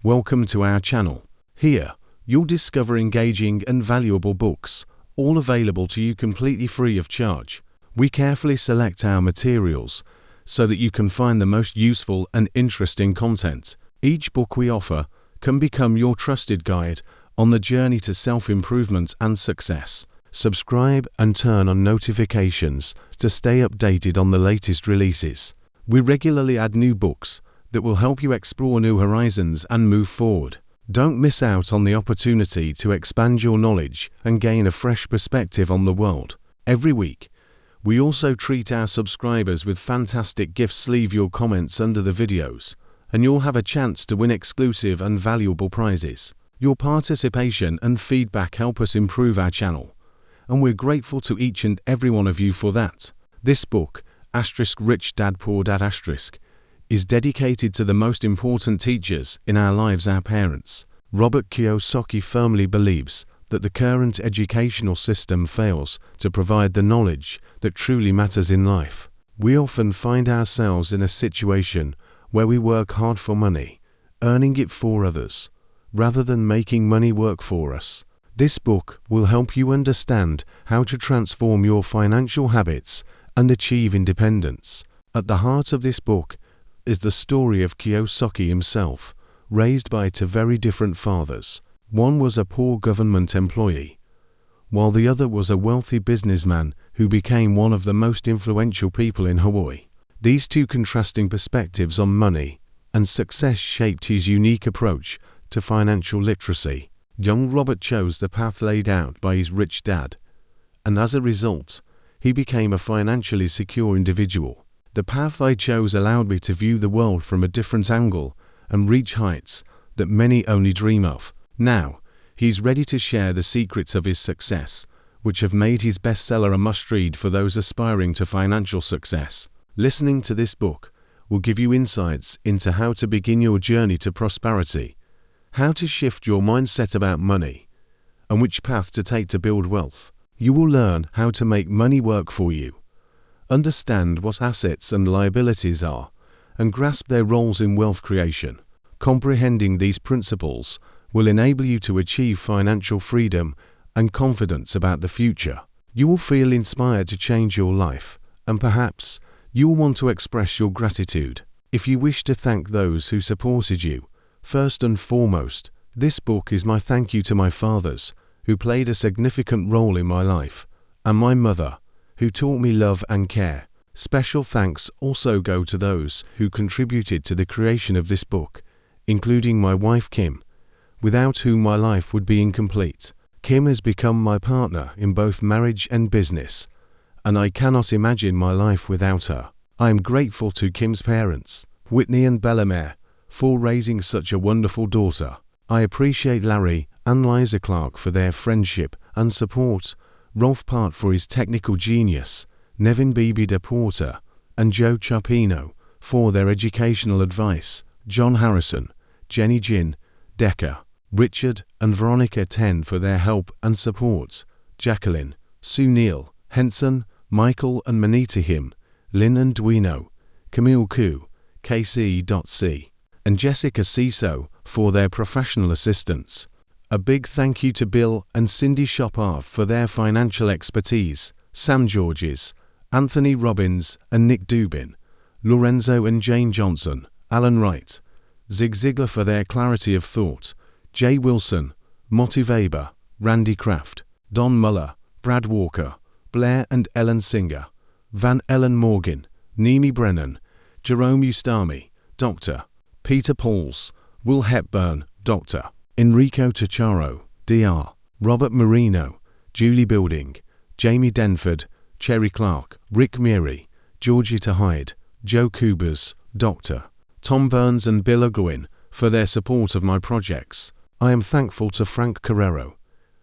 Welcome to our channel. Here, you'll discover engaging and valuable books, all available to you completely free of charge. We carefully select our materials so that you can find the most useful and interesting content. Each book we offer can become your trusted guide on the journey to self-improvement and success. Subscribe and turn on notifications to stay updated on the latest releases. We regularly add new books that will help you explore new horizons and move forward. Don't miss out on the opportunity to expand your knowledge and gain a fresh perspective on the world. Every week, we also treat our subscribers with fantastic gifts. Leave your comments under the videos, and you'll have a chance to win exclusive and valuable prizes. Your participation and feedback help us improve our channel, and we're grateful to each and every one of you for that. This book, Rich Dad Poor Dad *, is dedicated to the most important teachers in our lives, our parents. Robert Kiyosaki firmly believes that the current educational system fails to provide the knowledge that truly matters in life. We often find ourselves in a situation where we work hard for money, earning it for others, rather than making money work for us. This book will help you understand how to transform your financial habits and achieve independence. At the heart of this book is the story of Kiyosaki himself, raised by two very different fathers. One was a poor government employee, while the other was a wealthy businessman who became one of the most influential people in Hawaii. These two contrasting perspectives on money and success shaped his unique approach to financial literacy. Young Robert chose the path laid out by his rich dad, and as a result, he became a financially secure individual. The path I chose allowed me to view the world from a different angle and reach heights that many only dream of. Now, he's ready to share the secrets of his success, which have made his bestseller a must-read for those aspiring to financial success. Listening to this book will give you insights into how to begin your journey to prosperity, how to shift your mindset about money, and which path to take to build wealth. You will learn how to make money work for you, understand what assets and liabilities are, and grasp their roles in wealth creation. Comprehending these principles will enable you to achieve financial freedom and confidence about the future. You will feel inspired to change your life, and perhaps you will want to express your gratitude. If you wish to thank those who supported you, first and foremost, this book is my thank you to my fathers, who played a significant role in my life, and my mother, who taught me love and care. Special thanks also go to those who contributed to the creation of this book, including my wife Kim, without whom my life would be incomplete. Kim has become my partner in both marriage and business, and I cannot imagine my life without her. I am grateful to Kim's parents, Whitney and Bellamere, for raising such a wonderful daughter. I appreciate Larry and Liza Clark for their friendship and support, Rolf Part for his technical genius, Nevin Beebe de Porter, and Joe Chapino for their educational advice, John Harrison, Jenny Jin, Decker, Richard and Veronica Ten for their help and support, Jacqueline, Sue Neal, Henson, Michael and Manita Him, Lynn and Duino, Camille Koo, KC.C, and Jessica Ciso for their professional assistance. A big thank you to Bill and Cindy Chopard for their financial expertise, Sam Georges, Anthony Robbins and Nick Dubin, Lorenzo and Jane Johnson, Alan Wright, Zig Ziglar for their clarity of thought, Jay Wilson, Motti Weber, Randy Kraft, Don Muller, Brad Walker, Blair and Ellen Singer, Van Ellen Morgan, Nimi Brennan, Jerome Ustami, Dr. Peter Pauls, Will Hepburn, Dr. Enrico Tacharo, Dr. Robert Marino, Julie Building, Jamie Denford, Cherry Clark, Rick Meary, Georgita Hyde, Joe Kubers, Dr. Tom Burns and Bill Ogwin for their support of my projects. I am thankful to Frank Carrero,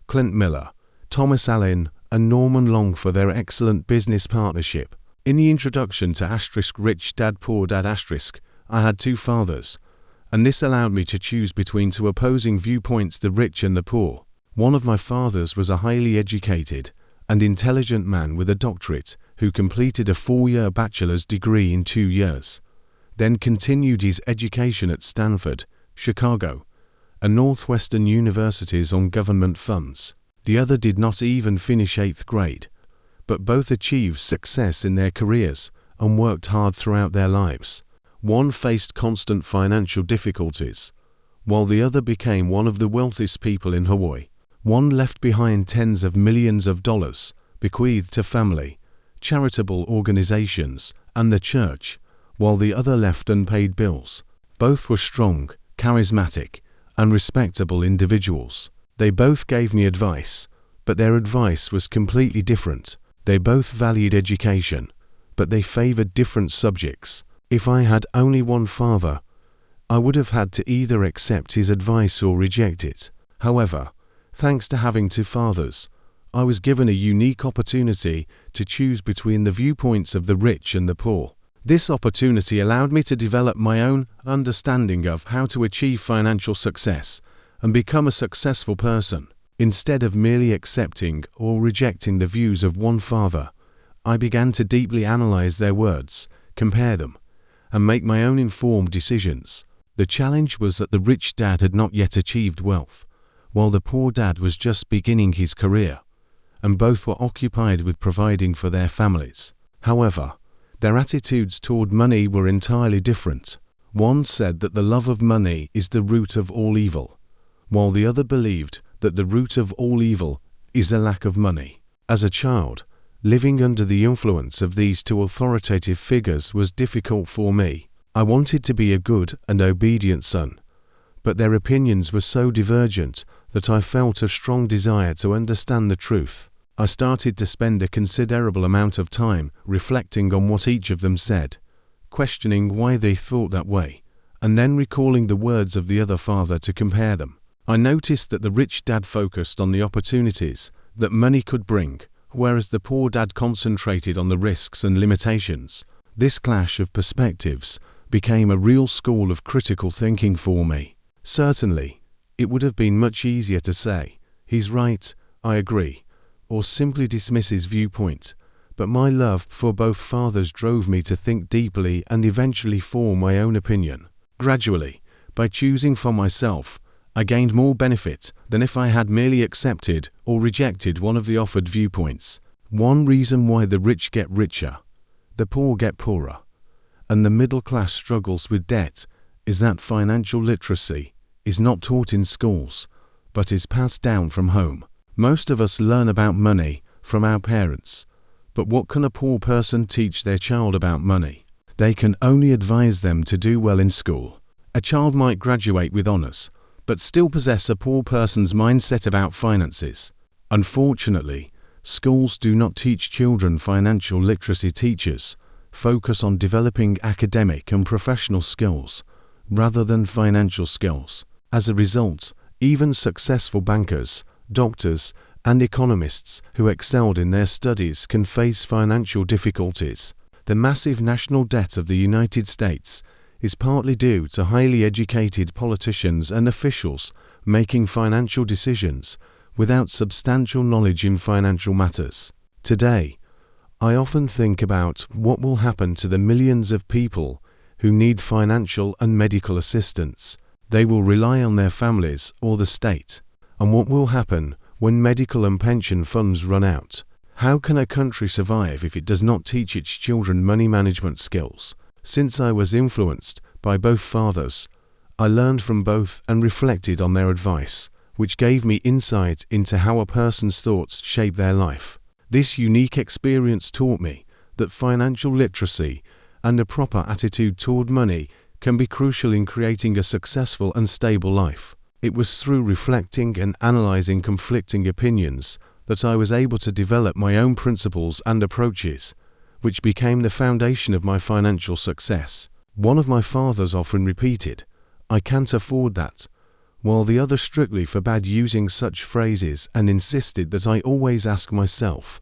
Clint Miller, Thomas Allen and Norman Long for their excellent business partnership. In the introduction to Rich Dad Poor Dad *, I had two fathers, and this allowed me to choose between two opposing viewpoints, the rich and the poor. One of my fathers was a highly educated and intelligent man with a doctorate who completed a 4-year bachelor's degree in 2 years, then continued his education at Stanford, Chicago, and Northwestern universities on government funds. The other did not even finish 8th grade, but both achieved success in their careers and worked hard throughout their lives. One faced constant financial difficulties, while the other became one of the wealthiest people in Hawaii. One left behind tens of millions of dollars, bequeathed to family, charitable organizations, and the church, while the other left unpaid bills. Both were strong, charismatic, and respectable individuals. They both gave me advice, but their advice was completely different. They both valued education, but they favored different subjects. If I had only one father, I would have had to either accept his advice or reject it. However, thanks to having two fathers, I was given a unique opportunity to choose between the viewpoints of the rich and the poor. This opportunity allowed me to develop my own understanding of how to achieve financial success and become a successful person. Instead of merely accepting or rejecting the views of one father, I began to deeply analyze their words, compare them, and make my own informed decisions. The challenge was that the rich dad had not yet achieved wealth, while the poor dad was just beginning his career, and both were occupied with providing for their families. However, their attitudes toward money were entirely different. One said that the love of money is the root of all evil, while the other believed that the root of all evil is a lack of money. As a child, living under the influence of these two authoritative figures was difficult for me. I wanted to be a good and obedient son, but their opinions were so divergent that I felt a strong desire to understand the truth. I started to spend a considerable amount of time reflecting on what each of them said, questioning why they thought that way, and then recalling the words of the other father to compare them. I noticed that the rich dad focused on the opportunities that money could bring, whereas the poor dad concentrated on the risks and limitations. This clash of perspectives became a real school of critical thinking for me. Certainly, it would have been much easier to say, "He's right, I agree," or simply dismiss his viewpoint, but my love for both fathers drove me to think deeply and eventually form my own opinion. Gradually, by choosing for myself, I gained more benefit than if I had merely accepted or rejected one of the offered viewpoints. One reason why the rich get richer, the poor get poorer, and the middle class struggles with debt is that financial literacy is not taught in schools, but is passed down from home. Most of us learn about money from our parents, but what can a poor person teach their child about money? They can only advise them to do well in school. A child might graduate with honors, but still possess a poor person's mindset about finances. Unfortunately, schools do not teach children financial literacy. Teachers focus on developing academic and professional skills rather than financial skills. As a result, even successful bankers, doctors, and economists who excelled in their studies can face financial difficulties. The massive national debt of the United States is partly due to highly educated politicians and officials making financial decisions without substantial knowledge in financial matters. Today, I often think about what will happen to the millions of people who need financial and medical assistance. They will rely on their families or the state. And what will happen when medical and pension funds run out? How can a country survive if it does not teach its children money management skills? Since I was influenced by both fathers, I learned from both and reflected on their advice, which gave me insight into how a person's thoughts shape their life. This unique experience taught me that financial literacy and a proper attitude toward money can be crucial in creating a successful and stable life. It was through reflecting and analyzing conflicting opinions that I was able to develop my own principles and approaches, which became the foundation of my financial success. One of my fathers often repeated, "I can't afford that," while the other strictly forbade using such phrases and insisted that I always ask myself,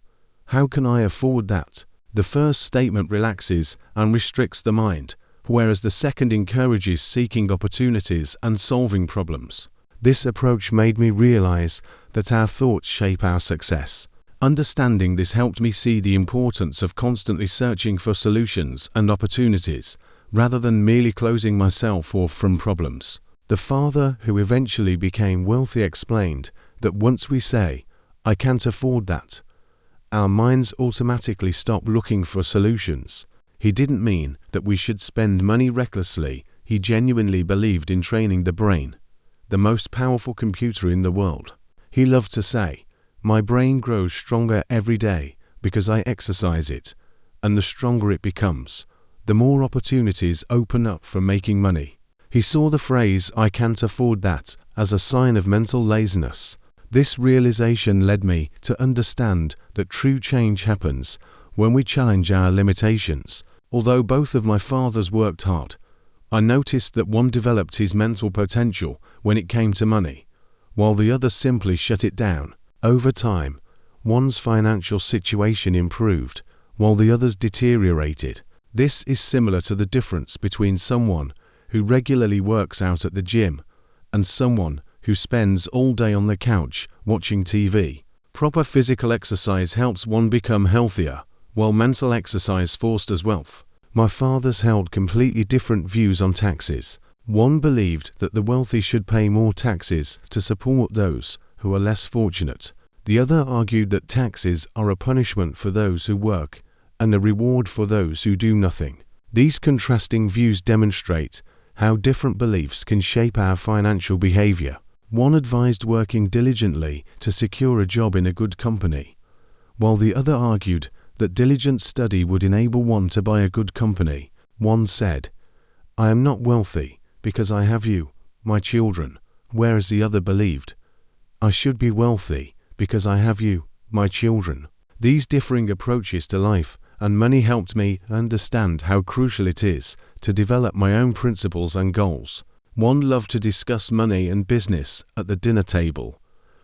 "How can I afford that?" The first statement relaxes and restricts the mind, whereas the second encourages seeking opportunities and solving problems. This approach made me realize that our thoughts shape our success. Understanding this helped me see the importance of constantly searching for solutions and opportunities, rather than merely closing myself off from problems. The father who eventually became wealthy explained that once we say, "I can't afford that," our minds automatically stop looking for solutions. He didn't mean that we should spend money recklessly. He genuinely believed in training the brain, the most powerful computer in the world. He loved to say, "My brain grows stronger every day because I exercise it, and the stronger it becomes, the more opportunities open up for making money." He saw the phrase, "I can't afford that," as a sign of mental laziness. This realization led me to understand that true change happens when we challenge our limitations. Although both of my fathers worked hard, I noticed that one developed his mental potential when it came to money, while the other simply shut it down. Over time, one's financial situation improved, while the other's deteriorated. This is similar to the difference between someone who regularly works out at the gym and someone who spends all day on the couch watching TV. Proper physical exercise helps one become healthier, while mental exercise fosters wealth. My fathers held completely different views on taxes. One believed that the wealthy should pay more taxes to support those who are less fortunate. The other argued that taxes are a punishment for those who work and a reward for those who do nothing. These contrasting views demonstrate how different beliefs can shape our financial behavior. One advised working diligently to secure a job in a good company, while the other argued that diligent study would enable one to buy a good company. One said, "I am not wealthy because I have you, my children," whereas the other believed, "I should be wealthy because I have you, my children." These differing approaches to life and money helped me understand how crucial it is to develop my own principles and goals. One loved to discuss money and business at the dinner table,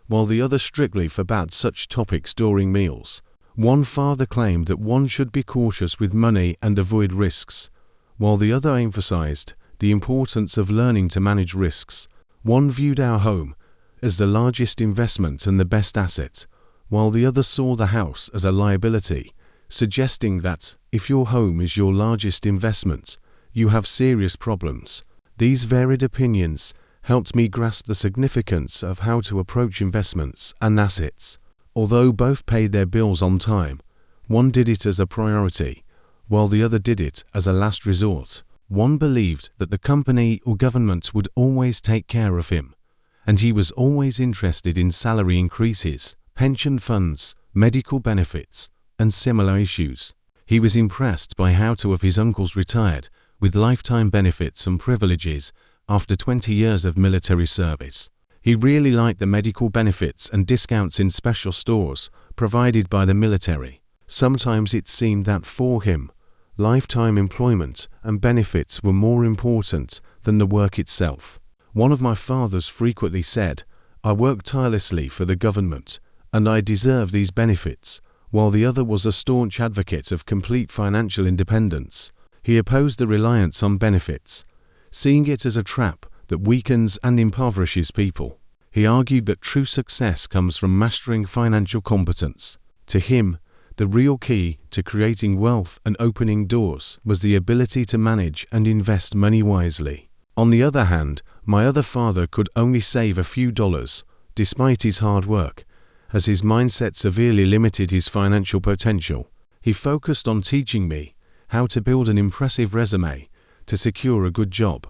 while the other strictly forbade such topics during meals. One father claimed that one should be cautious with money and avoid risks, while the other emphasized the importance of learning to manage risks. One viewed our home as the largest investment and the best asset, while the other saw the house as a liability, suggesting that if your home is your largest investment, you have serious problems. These varied opinions helped me grasp the significance of how to approach investments and assets. Although both paid their bills on time, one did it as a priority, while the other did it as a last resort. One believed that the company or government would always take care of him, and he was always interested in salary increases, pension funds, medical benefits, and similar issues. He was impressed by how two of his uncles retired with lifetime benefits and privileges after 20 years of military service. He really liked the medical benefits and discounts in special stores provided by the military. Sometimes it seemed that for him, lifetime employment and benefits were more important than the work itself. One of my fathers frequently said, "I work tirelessly for the government, and I deserve these benefits," while the other was a staunch advocate of complete financial independence. He opposed the reliance on benefits, seeing it as a trap that weakens and impoverishes people. He argued that true success comes from mastering financial competence. To him, the real key to creating wealth and opening doors was the ability to manage and invest money wisely. On the other hand, my other father could only save a few dollars, despite his hard work, as his mindset severely limited his financial potential. He focused on teaching me how to build an impressive resume to secure a good job,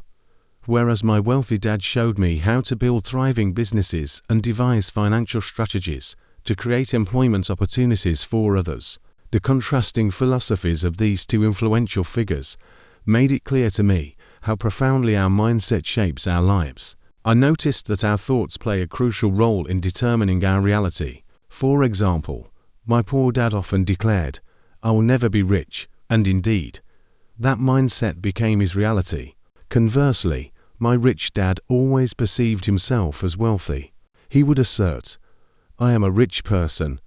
whereas my wealthy dad showed me how to build thriving businesses and devise financial strategies to create employment opportunities for others. The contrasting philosophies of these two influential figures made it clear to me how profoundly our mindset shapes our lives. I noticed that our thoughts play a crucial role in determining our reality. For example, my poor dad often declared, "I will never be rich," and indeed, that mindset became his reality. Conversely, my rich dad always perceived himself as wealthy. He would assert, "I am a rich person,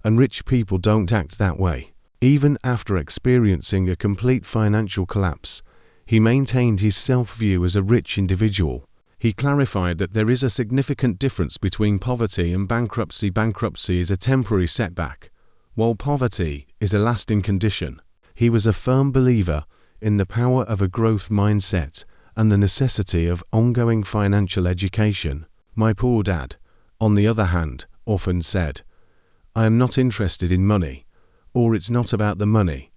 and rich people don't act that way." Even after experiencing a complete financial collapse, he maintained his self-view as a rich individual. He clarified that there is a significant difference between poverty and bankruptcy. Bankruptcy is a temporary setback, while poverty is a lasting condition. He was a firm believer in the power of a growth mindset and the necessity of ongoing financial education. My poor dad, on the other hand, often said, "I am not interested in money," or "It's not about the money,"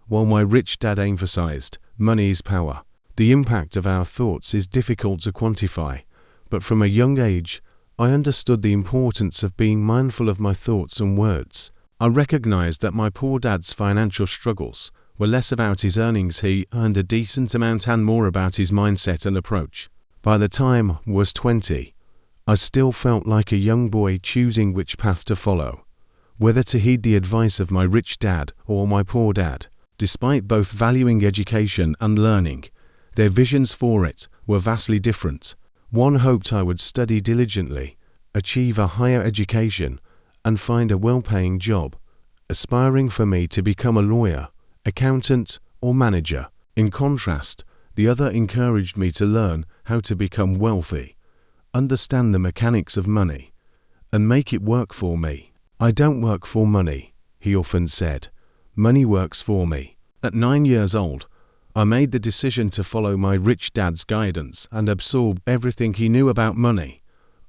while my rich dad emphasized, "Money is power." The impact of our thoughts is difficult to quantify, but from a young age, I understood the importance of being mindful of my thoughts and words. I recognized that my poor dad's financial struggles were less about his earnings. He earned a decent amount and more about his mindset and approach. By the time I was 20, I still felt like a young boy choosing which path to follow, whether to heed the advice of my rich dad or my poor dad. Despite both valuing education and learning, their visions for it were vastly different. One hoped I would study diligently, achieve a higher education, and find a well-paying job, aspiring for me to become a lawyer, accountant, or manager. In contrast, the other encouraged me to learn how to become wealthy, understand the mechanics of money, and make it work for me. "I don't work for money," he often said. "Money works for me." At 9 years old, I made the decision to follow my rich dad's guidance and absorb everything he knew about money,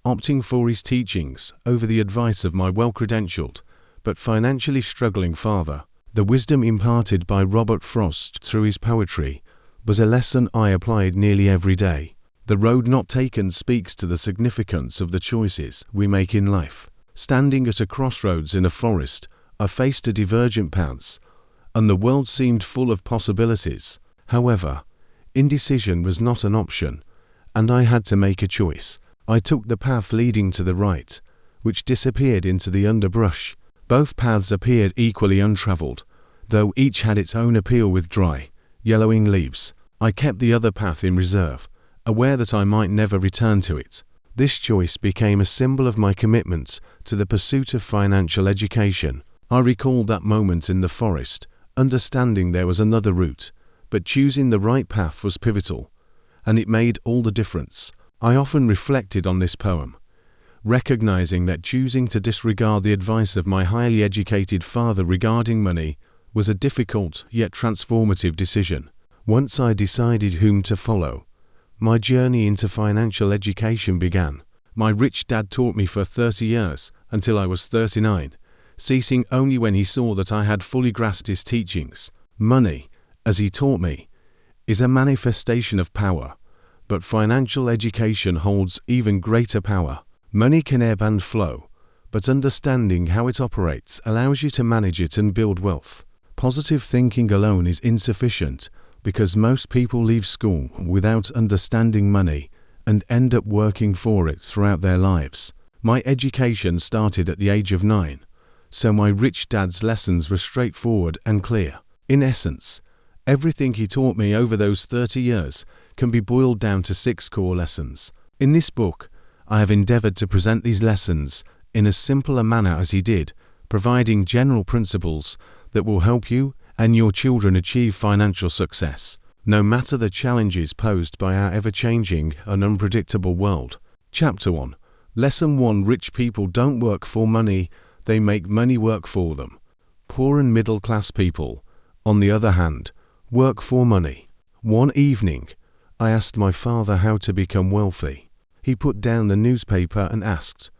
opting for his teachings over the advice of my well-credentialed but financially struggling father. The wisdom imparted by Robert Frost through his poetry was a lesson I applied nearly every day. The road not taken speaks to the significance of the choices we make in life. Standing at a crossroads in a forest, I faced a divergent paths, and the world seemed full of possibilities. However, indecision was not an option, and I had to make a choice. I took the path leading to the right, which disappeared into the underbrush. Both paths appeared equally untraveled, though each had its own appeal with dry, yellowing leaves. I kept the other path in reserve, aware that I might never return to it. This choice became a symbol of my commitment to the pursuit of financial education. I recalled that moment in the forest, understanding there was another route, but choosing the right path was pivotal, and it made all the difference. I often reflected on this poem, recognizing that choosing to disregard the advice of my highly educated father regarding money was a difficult yet transformative decision. Once I decided whom to follow, my journey into financial education began. My rich dad taught me for 30 years, until I was 39, ceasing only when he saw that I had fully grasped his teachings. Money, as he taught me, is a manifestation of power, but financial education holds even greater power. Money can ebb and flow, but understanding how it operates allows you to manage it and build wealth. Positive thinking alone is insufficient, because most people leave school without understanding money and end up working for it throughout their lives. My education started at the age of 9, so my rich dad's lessons were straightforward and clear. In essence, everything he taught me over those 30 years can be boiled down to 6 core lessons. In this book, I have endeavored to present these lessons in as simple a manner as he did, providing general principles that will help you and your children achieve financial success, no matter the challenges posed by our ever-changing and unpredictable world. Chapter 1. Lesson 1. Rich people don't work for money, they make money work for them. Poor and middle-class people, on the other hand, work for money. One evening, I asked my father how to become wealthy. He put down the newspaper and asked,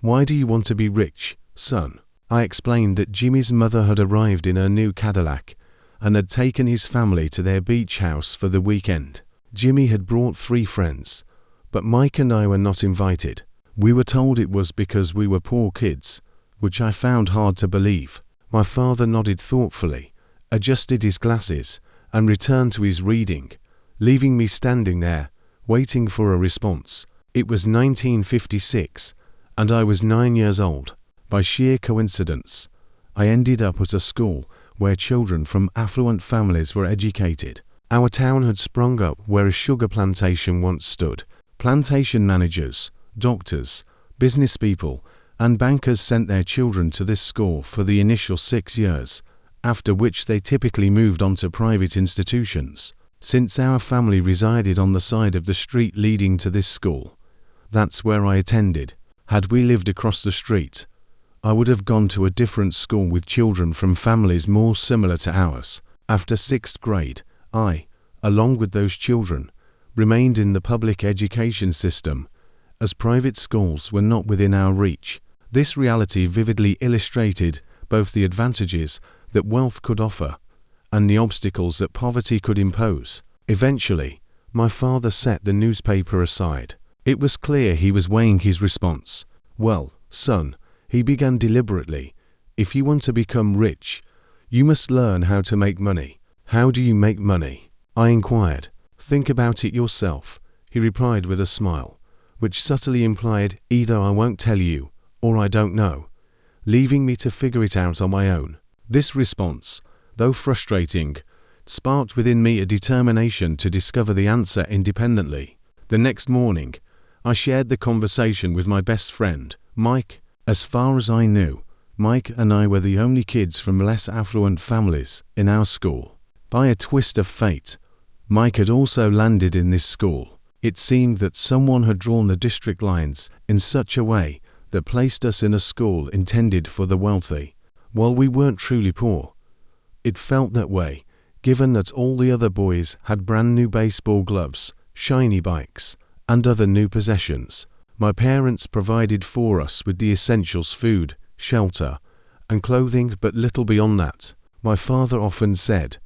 "Why do you want to be rich, son?" I explained that Jimmy's mother had arrived in her new Cadillac and had taken his family to their beach house for the weekend. Jimmy had brought 3 friends, but Mike and I were not invited. We were told it was because we were poor kids, which I found hard to believe. My father nodded thoughtfully, adjusted his glasses, and returned to his reading, leaving me standing there, waiting for a response. It was 1956, and I was 9 years old. By sheer coincidence, I ended up at a school where children from affluent families were educated. Our town had sprung up where a sugar plantation once stood. Plantation managers, doctors, business people, and bankers sent their children to this school for the initial 6 years, after which they typically moved on to private institutions. Since our family resided on the side of the street leading to this school, that's where I attended. Had we lived across the street, I would have gone to a different school with children from families more similar to ours. After 6th grade, I, along with those children, remained in the public education system, as private schools were not within our reach. This reality vividly illustrated both the advantages that wealth could offer and the obstacles that poverty could impose. Eventually, my father set the newspaper aside. It was clear he was weighing his response. "Well, son," he began deliberately, "if you want to become rich, you must learn how to make money." "How do you make money?" I inquired. "Think about it yourself," he replied with a smile, which subtly implied either I won't tell you or I don't know, leaving me to figure it out on my own. This response, though frustrating, sparked within me a determination to discover the answer independently. The next morning, I shared the conversation with my best friend, Mike. As far as I knew, Mike and I were the only kids from less affluent families in our school. By a twist of fate, Mike had also landed in this school. It seemed that someone had drawn the district lines in such a way that placed us in a school intended for the wealthy. While we weren't truly poor, it felt that way, given that all the other boys had brand new baseball gloves, shiny bikes, and other new possessions. My parents provided for us with the essentials: food, shelter, and clothing, but little beyond that. My father often said,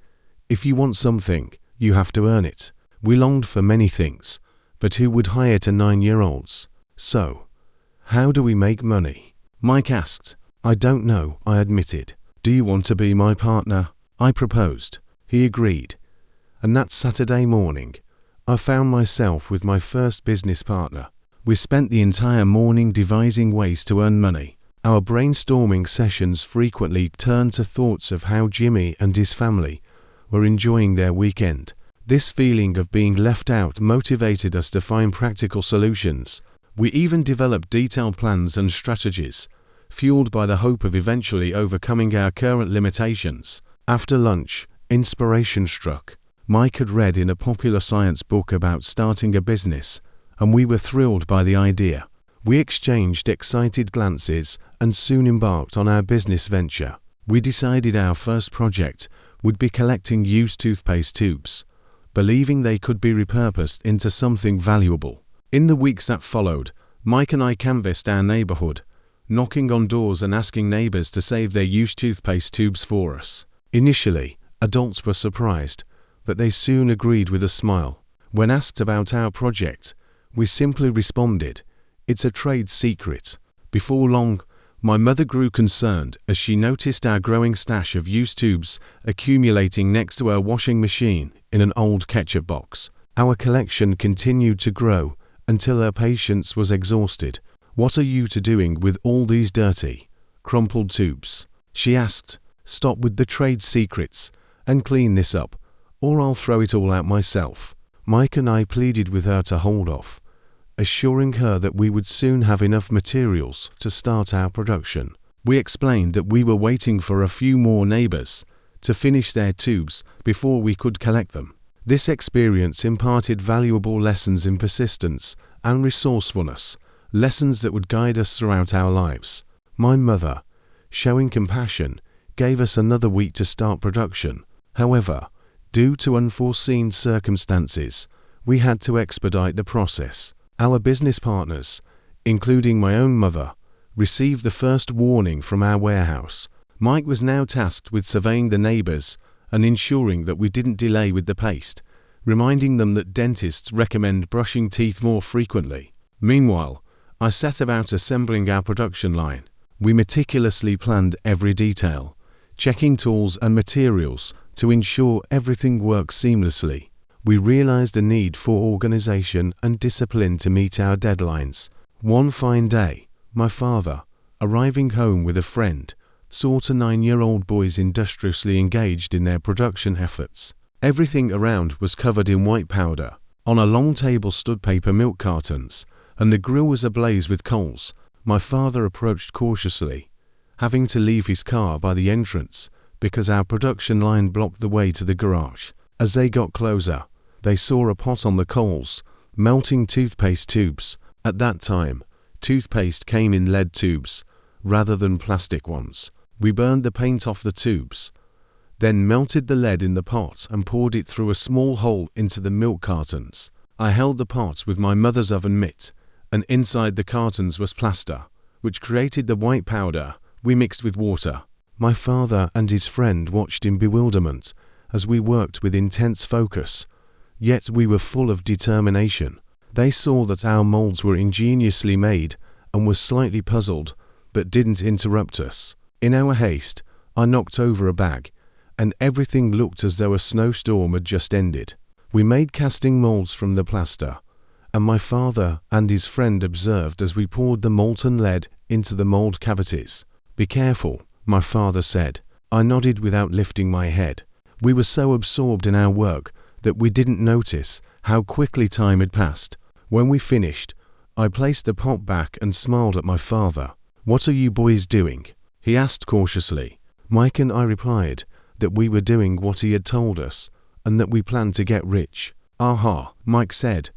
"If you want something, you have to earn it." We longed for many things, but who would hire to 9-year-olds? "So, how do we make money?" Mike asked. "I don't know," I admitted. "Do you want to be my partner?" I proposed. He agreed. And that Saturday morning, I found myself with my first business partner. We spent the entire morning devising ways to earn money. Our brainstorming sessions frequently turned to thoughts of how Jimmy and his family were enjoying their weekend. This feeling of being left out motivated us to find practical solutions. We even developed detailed plans and strategies, fueled by the hope of eventually overcoming our current limitations. After lunch, inspiration struck. Mike had read in a popular science book about starting a business, and we were thrilled by the idea. We exchanged excited glances and soon embarked on our business venture. We decided our first project would be collecting used toothpaste tubes, believing they could be repurposed into something valuable. In the weeks that followed, Mike and I canvassed our neighborhood, knocking on doors and asking neighbors to save their used toothpaste tubes for us. Initially, adults were surprised, but they soon agreed with a smile. When asked about our project, we simply responded, "It's a trade secret." Before long, my mother grew concerned as she noticed our growing stash of used tubes accumulating next to our washing machine in an old ketchup box. Our collection continued to grow until her patience was exhausted. "What are you two doing with all these dirty, crumpled tubes?" she asked. "Stop with the trade secrets and clean this up, or I'll throw it all out myself." Mike and I pleaded with her to hold off, assuring her that we would soon have enough materials to start our production. We explained that we were waiting for a few more neighbors to finish their tubes before we could collect them. This experience imparted valuable lessons in persistence and resourcefulness, lessons that would guide us throughout our lives. My mother, showing compassion, gave us another week to start production. However, due to unforeseen circumstances, we had to expedite the process. Our business partners, including my own mother, received the first warning from our warehouse. Mike was now tasked with surveying the neighbors and ensuring that we didn't delay with the paste, reminding them that dentists recommend brushing teeth more frequently. Meanwhile, I set about assembling our production line. We meticulously planned every detail, checking tools and materials to ensure everything worked seamlessly. We realized a need for organization and discipline to meet our deadlines. One fine day, my father, arriving home with a friend, saw two 9-year-old boys industriously engaged in their production efforts. Everything around was covered in white powder. On a long table stood paper milk cartons, and the grill was ablaze with coals. My father approached cautiously, having to leave his car by the entrance because our production line blocked the way to the garage. As they got closer, they saw a pot on the coals, melting toothpaste tubes. At that time, toothpaste came in lead tubes rather than plastic ones. We burned the paint off the tubes, then melted the lead in the pot and poured it through a small hole into the milk cartons. I held the pot with my mother's oven mitt, and inside the cartons was plaster, which created the white powder we mixed with water. My father and his friend watched in bewilderment as we worked with intense focus, yet we were full of determination. They saw that our molds were ingeniously made and were slightly puzzled, but didn't interrupt us. In our haste, I knocked over a bag, and everything looked as though a snowstorm had just ended. We made casting molds from the plaster, and my father and his friend observed as we poured the molten lead into the mold cavities. "Be careful," my father said. I nodded without lifting my head. We were so absorbed in our work that we didn't notice how quickly time had passed. When we finished, I placed the pot back and smiled at my father. "What are you boys doing?" he asked cautiously. Mike and I replied that we were doing what he had told us and that we planned to get rich. "Aha," Mike said,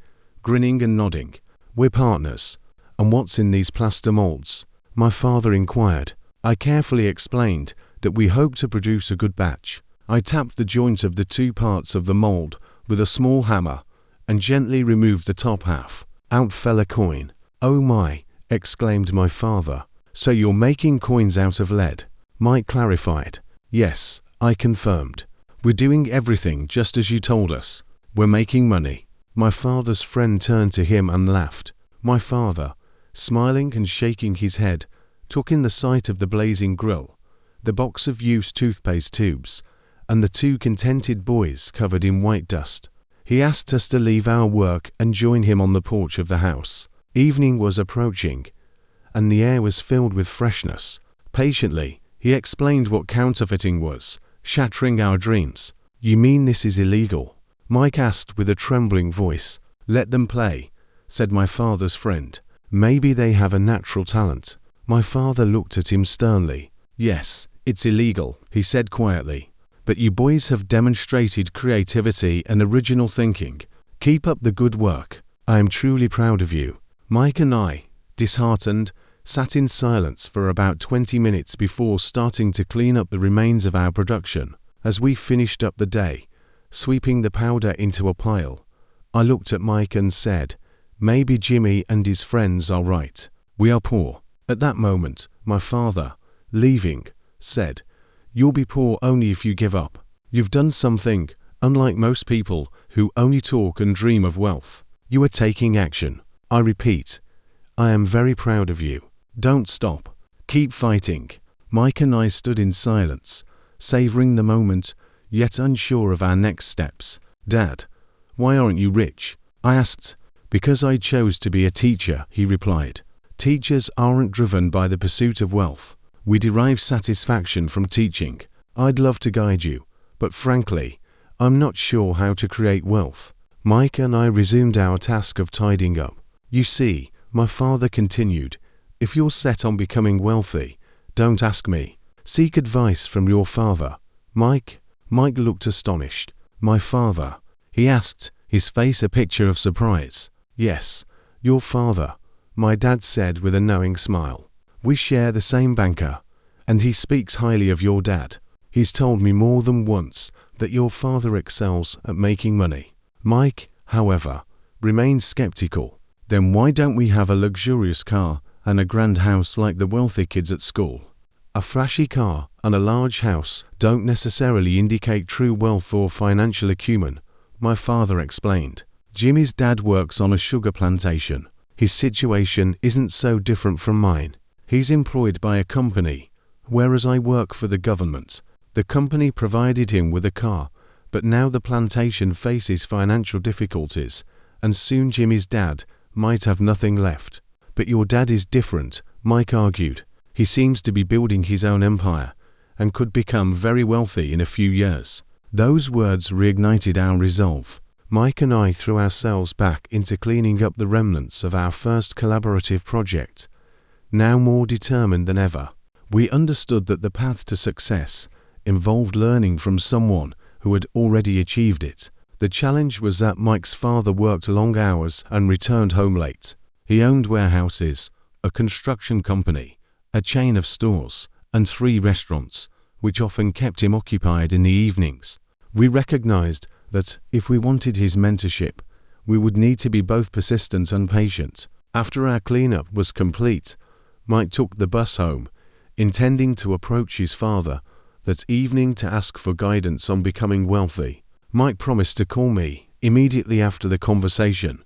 grinning and nodding. "We're partners." "And what's in these plaster molds?" my father inquired. I carefully explained that we hoped to produce a good batch. I tapped the joint of the two parts of the mold with a small hammer and gently removed the top half. Out fell a coin. "Oh my," exclaimed my father. "So you're making coins out of lead?" Mike clarified. "Yes," I confirmed. "We're doing everything just as you told us. We're making money." My father's friend turned to him and laughed. My father, smiling and shaking his head, took in the sight of the blazing grill, the box of used toothpaste tubes, and the two contented boys covered in white dust. He asked us to leave our work and join him on the porch of the house. Evening was approaching, and the air was filled with freshness. Patiently, he explained what counterfeiting was, shattering our dreams. "You mean this is illegal?" Mike asked with a trembling voice. "Let them play," said my father's friend. "Maybe they have a natural talent." My father looked at him sternly. "Yes, it's illegal," he said quietly. "But you boys have demonstrated creativity and original thinking. Keep up the good work. I am truly proud of you." Mike and I, disheartened, sat in silence for about 20 minutes before starting to clean up the remains of our production. As we finished up the day, sweeping the powder into a pile, I looked at Mike and said, "Maybe Jimmy and his friends are right. We are poor." At that moment, my father, leaving, said, "You'll be poor only if you give up. You've done something, unlike most people who only talk and dream of wealth. You are taking action. I repeat, I am very proud of you. Don't stop. Keep fighting." Mike and I stood in silence, savoring the moment, yet unsure of our next steps. "Dad, why aren't you rich?" I asked. "Because I chose to be a teacher," he replied. "Teachers aren't driven by the pursuit of wealth. We derive satisfaction from teaching. I'd love to guide you, but frankly, I'm not sure how to create wealth." Mike and I resumed our task of tidying up. "You see," my father continued, "if you're set on becoming wealthy, don't ask me. Seek advice from your father." Mike looked astonished. "My father?" he asked, his face a picture of surprise. "Yes, your father," my dad said with a knowing smile. "We share the same banker, and he speaks highly of your dad. He's told me more than once that your father excels at making money." Mike, however, remained skeptical. "Then why don't we have a luxurious car and a grand house like the wealthy kids at school?" "A flashy car and a large house don't necessarily indicate true wealth or financial acumen," my father explained. "Jimmy's dad works on a sugar plantation. His situation isn't so different from mine. He's employed by a company, whereas I work for the government. The company provided him with a car, but now the plantation faces financial difficulties, and soon Jimmy's dad might have nothing left." "But your dad is different," Mike argued. "He seems to be building his own empire, and could become very wealthy in a few years." Those words reignited our resolve. Mike and I threw ourselves back into cleaning up the remnants of our first collaborative project. Now more determined than ever, we understood that the path to success involved learning from someone who had already achieved it. The challenge was that Mike's father worked long hours and returned home late. He owned warehouses, a construction company, a chain of stores, and 3 restaurants, which often kept him occupied in the evenings. We recognized that if we wanted his mentorship, We would need to be both persistent and patient. After our cleanup was complete, Mike took the bus home, intending to approach his father that evening to ask for guidance on becoming wealthy. Mike promised to call me immediately after the conversation,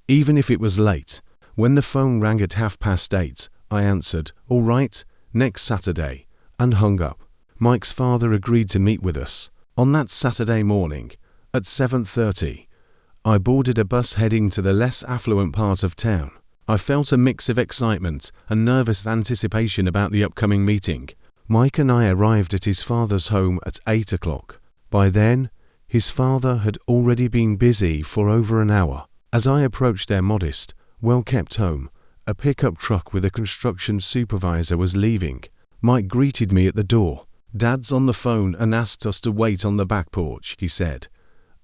even if it was late. When the phone rang at 8:30, I answered, "All right, next Saturday," and hung up. Mike's father agreed to meet with us. On that Saturday morning, at 7:30, I boarded a bus heading to the less affluent part of town. I felt a mix of excitement and nervous anticipation about the upcoming meeting. Mike and I arrived at his father's home at 8 o'clock. By then, his father had already been busy for over an hour. As I approached their modest, well-kept home, a pickup truck with a construction supervisor was leaving. Mike greeted me at the door. "Dad's on the phone and asked us to wait on the back porch," he said,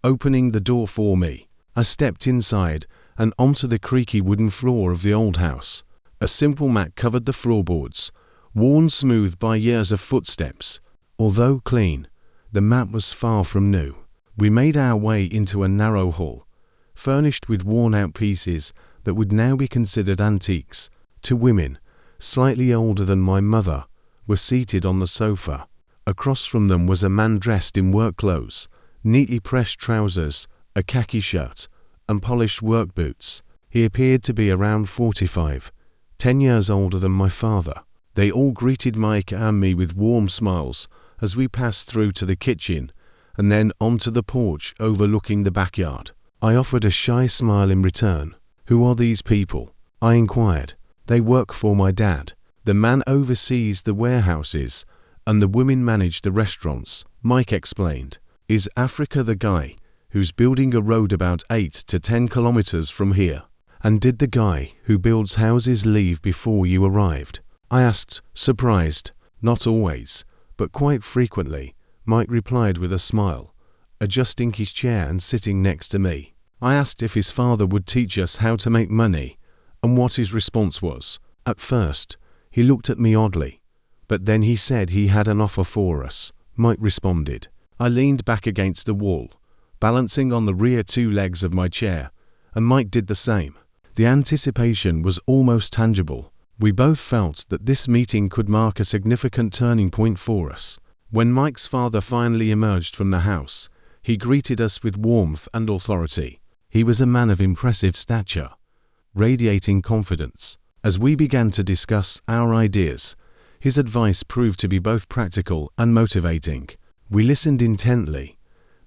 opening the door for me. I stepped inside and onto the creaky wooden floor of the old house. A simple mat covered the floorboards, worn smooth by years of footsteps. Although clean, the mat was far from new. We made our way into a narrow hall, furnished with worn-out pieces that would now be considered antiques. Two women, slightly older than my mother, were seated on the sofa. Across from them was a man dressed in work clothes, neatly pressed trousers, a khaki shirt, and polished work boots. He appeared to be around 45, 10 years older than my father. They all greeted Mike and me with warm smiles as we passed through to the kitchen and then onto the porch overlooking the backyard. I offered a shy smile in return. "Who are these people?" I inquired. "They work for my dad. The man oversees the warehouses and the women manage the restaurants," Mike explained. "Is Africa the guy who's building a road about 8 to 10 kilometers from here? And did the guy who builds houses leave before you arrived?" I asked, surprised. "Not always, but quite frequently," Mike replied with a smile, adjusting his chair and sitting next to me. I asked if his father would teach us how to make money and what his response was. At first, he looked at me oddly, but then he said he had an offer for us. Mike responded. I leaned back against the wall, balancing on the rear two legs of my chair, and Mike did the same. The anticipation was almost tangible. We both felt that this meeting could mark a significant turning point for us. When Mike's father finally emerged from the house, he greeted us with warmth and authority. He was a man of impressive stature, radiating confidence. As we began to discuss our ideas, his advice proved to be both practical and motivating. We listened intently,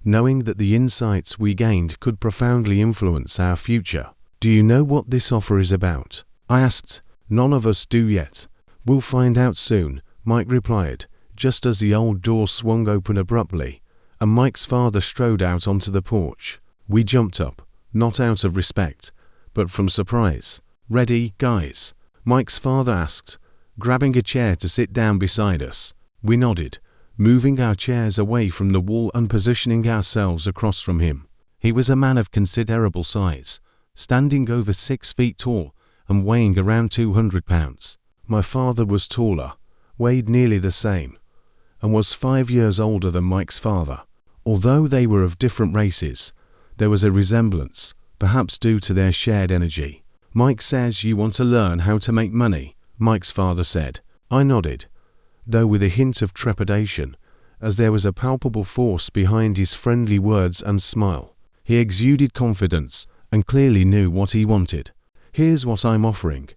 knowing that the insights we gained could profoundly influence our future. "Do you know what this offer is about?" I asked. "None of us do yet. We'll find out soon," Mike replied, just as the old door swung open abruptly, and Mike's father strode out onto the porch. We jumped up, not out of respect, but from surprise. "Ready, guys?" Mike's father asked, grabbing a chair to sit down beside us. We nodded, moving our chairs away from the wall and positioning ourselves across from him. He was a man of considerable size, standing over 6 feet tall and weighing around 200 pounds. My father was taller, weighed nearly the same, and was 5 years older than Mike's father. Although they were of different races, there was a resemblance, perhaps due to their shared energy. "Mike says you want to learn how to make money," Mike's father said. I nodded, though with a hint of trepidation, as there was a palpable force behind his friendly words and smile. He exuded confidence and clearly knew what he wanted. "Here's what I'm offering.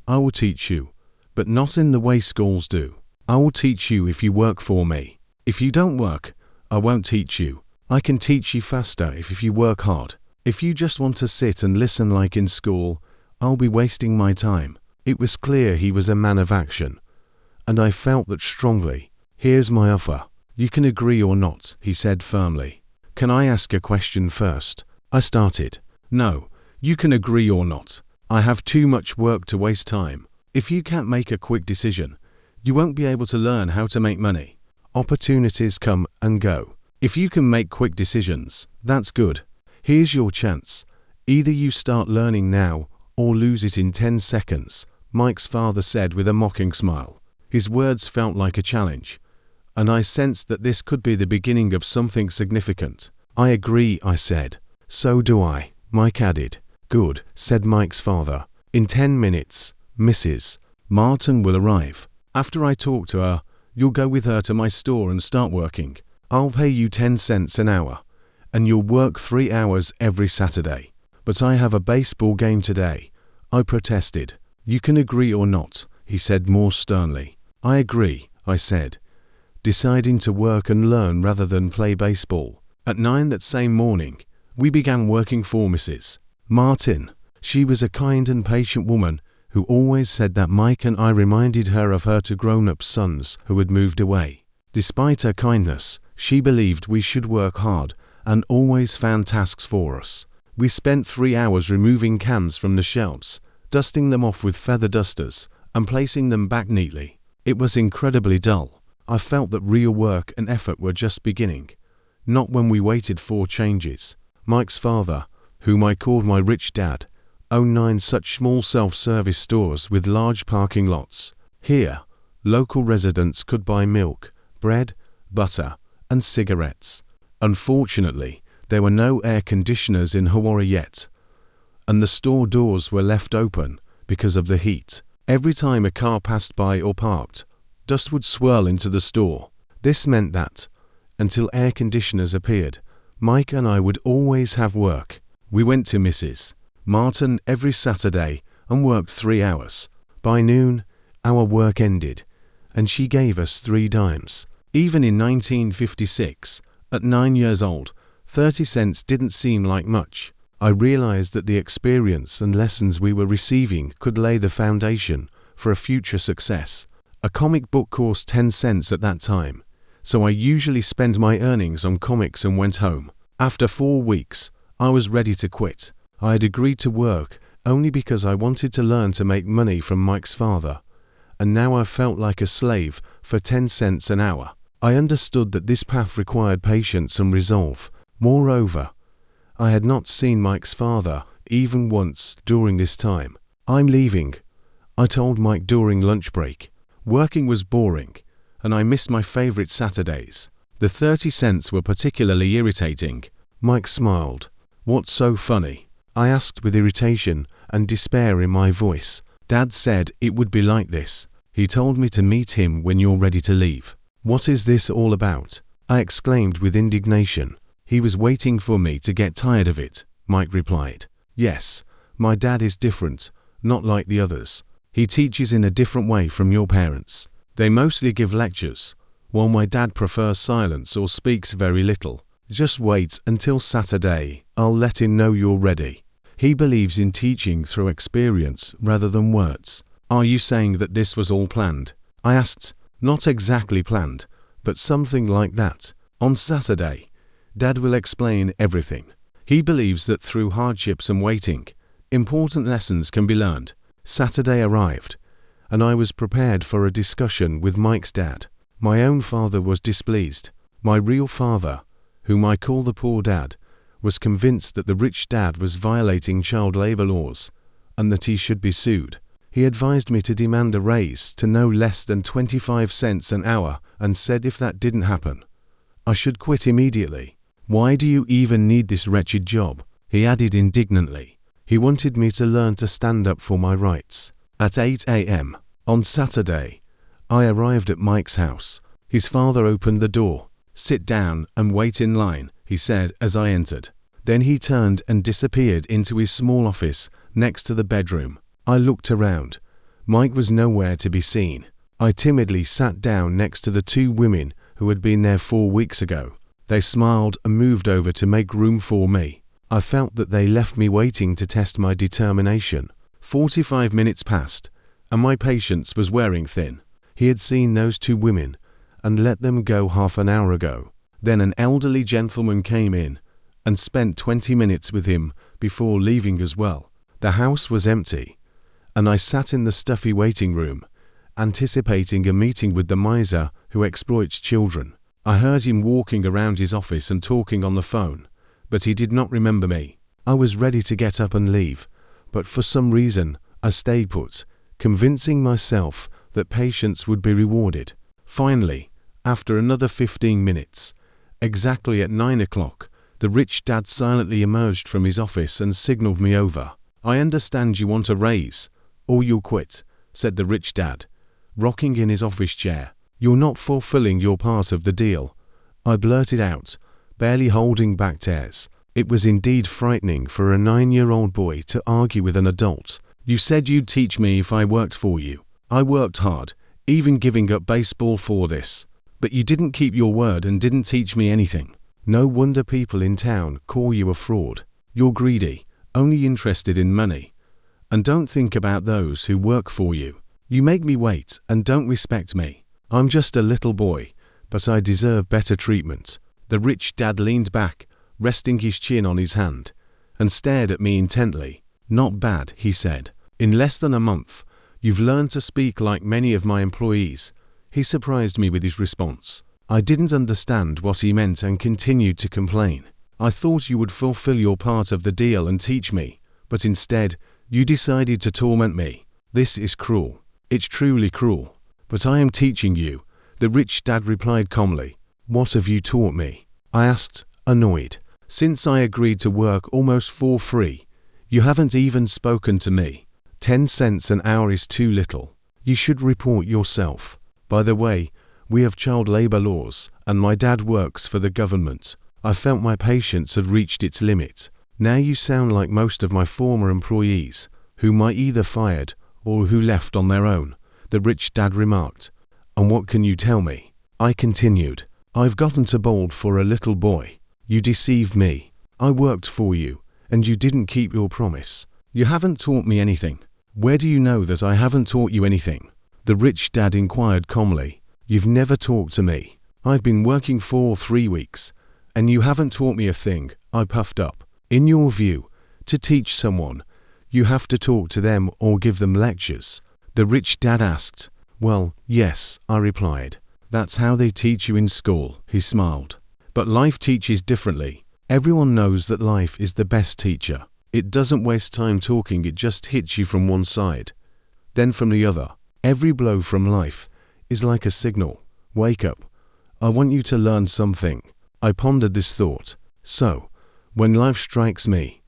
I will teach you, but not in the way schools do. I will teach you if you work for me. If you don't work, I won't teach you. I can teach you faster if you work hard. If you just want to sit and listen like in school, I'll be wasting my time." It was clear he was a man of action, and I felt that strongly. "Here's my offer. You can agree or not," he said firmly. "Can I ask a question first?" I started. "No, you can agree or not. I have too much work to waste time. If you can't make a quick decision, you won't be able to learn how to make money. Opportunities come and go. If you can make quick decisions, that's good. Here's your chance. Either you start learning now or lose it in 10 seconds, Mike's father said with a mocking smile. His words felt like a challenge, and I sensed that this could be the beginning of something significant. "I agree," I said. "So do I." Mike added. Good, said Mike's father. In 10 minutes, Mrs. Martin will arrive. After I talk to her, you'll go with her to my store and start working. I'll pay you 10 cents an hour, and you'll work 3 hours every Saturday. But I have a baseball game today, I protested. You can agree or not, he said more sternly. I agree, I said, deciding to work and learn rather than play baseball. At 9 that same morning, we began working for Mrs. Martin. She was a kind and patient woman who always said that Mike and I reminded her of her two grown-up sons who had moved away. Despite her kindness, she believed we should work hard and always found tasks for us. We spent 3 hours removing cans from the shelves, dusting them off with feather dusters, and placing them back neatly. It was incredibly dull. I felt that real work and effort were just beginning. Not when we waited for changes. Mike's father, whom I called my rich dad, owned 9 such small self-service stores with large parking lots. Here, local residents could buy milk, bread, butter, and cigarettes. Unfortunately, there were no air conditioners in Hawaii yet, and the store doors were left open because of the heat. Every time a car passed by or parked, dust would swirl into the store. This meant that, until air conditioners appeared, Mike and I would always have work. We went to Mrs. Martin every Saturday and worked 3 hours. By noon, our work ended, and she gave us 3 dimes. Even in 1956, at 9 years old, 30 cents didn't seem like much. I realized that the experience and lessons we were receiving could lay the foundation for a future success. A comic book cost 10 cents at that time, so I usually spent my earnings on comics and went home. After 4 weeks, I was ready to quit. I had agreed to work only because I wanted to learn to make money from Mike's father, and now I felt like a slave for 10 cents an hour. I understood that this path required patience and resolve. Moreover, I had not seen Mike's father even once during this time. I'm leaving, I told Mike during lunch break. Working was boring, and I missed my favorite Saturdays. The 30 cents were particularly irritating. Mike smiled. What's so funny? I asked with irritation and despair in my voice. Dad said it would be like this. He told me to meet him when you're ready to leave. What is this all about? I exclaimed with indignation. He was waiting for me to get tired of it, Mike replied. Yes, my dad is different, not like the others. He teaches in a different way from your parents. They mostly give lectures, while my dad prefers silence or speaks very little. Just wait until Saturday. I'll let him know you're ready. He believes in teaching through experience rather than words. Are you saying that this was all planned? I asked. Not exactly planned, but something like that. On Saturday, Dad will explain everything. He believes that through hardships and waiting, important lessons can be learned. Saturday arrived, and I was prepared for a discussion with Mike's dad. My own father was displeased. My real father, whom I call the poor dad, was convinced that the rich dad was violating child labor laws and that he should be sued. He advised me to demand a raise to no less than 25 cents an hour and said if that didn't happen, I should quit immediately. Why do you even need this wretched job? He added indignantly. He wanted me to learn to stand up for my rights. At 8 a.m. on Saturday, I arrived at Mike's house. His father opened the door. Sit down and wait in line, he said as I entered. Then he turned and disappeared into his small office next to the bedroom. I looked around. Mike was nowhere to be seen. I timidly sat down next to the 2 women who had been there 4 weeks ago. They smiled and moved over to make room for me. I felt that they left me waiting to test my determination. 45 minutes passed, and my patience was wearing thin. He had seen those 2 women and let them go half an hour ago. Then an elderly gentleman came in and spent 20 minutes with him before leaving as well. The house was empty, and I sat in the stuffy waiting room, anticipating a meeting with the miser who exploits children. I heard him walking around his office and talking on the phone, but he did not remember me. I was ready to get up and leave, but for some reason I stayed put, convincing myself that patience would be rewarded. Finally, after another 15 minutes, exactly at 9 o'clock, The rich dad silently emerged from his office and signaled me over. "I understand you want a raise, or you'll quit," said the rich dad, rocking in his office chair. "You're not fulfilling your part of the deal," I blurted out, barely holding back tears. It was indeed frightening for a 9-year-old boy to argue with an adult. "You said you'd teach me if I worked for you. I worked hard, even giving up baseball for this. But you didn't keep your word and didn't teach me anything. No wonder people in town call you a fraud. You're greedy, only interested in money, and don't think about those who work for you. You make me wait and don't respect me. I'm just a little boy, but I deserve better treatment." The rich dad leaned back, resting his chin on his hand, and stared at me intently. "Not bad," he said. "In less than a month, you've learned to speak like many of my employees." He surprised me with his response. I didn't understand what he meant and continued to complain. "I thought you would fulfill your part of the deal and teach me, but instead, you decided to torment me. This is cruel. It's truly cruel. But I am teaching you," the rich dad replied calmly. "What have you taught me?" I asked, annoyed. "Since I agreed to work almost for free, you haven't even spoken to me. 10 cents an hour is too little. You should report yourself. By the way, we have child labor laws, and my dad works for the government." I felt my patience had reached its limit. "Now you sound like most of my former employees, whom I either fired or who left on their own," the rich dad remarked. "And what can you tell me?" I continued. "I've gotten too bold for a little boy. You deceived me. I worked for you, and you didn't keep your promise. You haven't taught me anything." "Where do you know that I haven't taught you anything?" the rich dad inquired calmly. "You've never talked to me. I've been working for 3 weeks, and you haven't taught me a thing," I puffed up. "In your view, to teach someone, you have to talk to them or give them lectures?" the rich dad asked. "Well, yes," I replied. "That's how they teach you in school," he smiled. "But life teaches differently. Everyone knows that life is the best teacher. It doesn't waste time talking, it just hits you from one side, then from the other. Every blow from life is like a signal. Wake up. I want you to learn something." I pondered this thought. So, when life strikes me,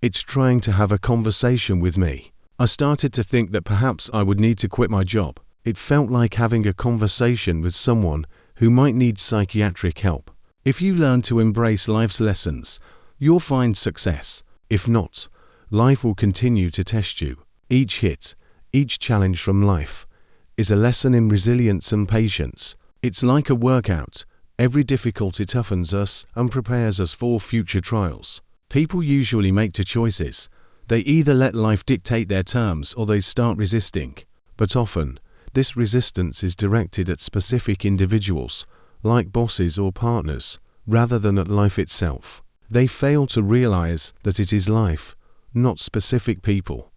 it's trying to have a conversation with me. I started to think that perhaps I would need to quit my job. It felt like having a conversation with someone who might need psychiatric help. If you learn to embrace life's lessons, you'll find success. If not, life will continue to test you. Each hit, each challenge from life, is a lesson in resilience and patience. It's like a workout. Every difficulty toughens us and prepares us for future trials. People usually make two choices. They either let life dictate their terms or they start resisting. But often, this resistance is directed at specific individuals, like bosses or partners, rather than at life itself. They fail to realize that it is life, not specific people,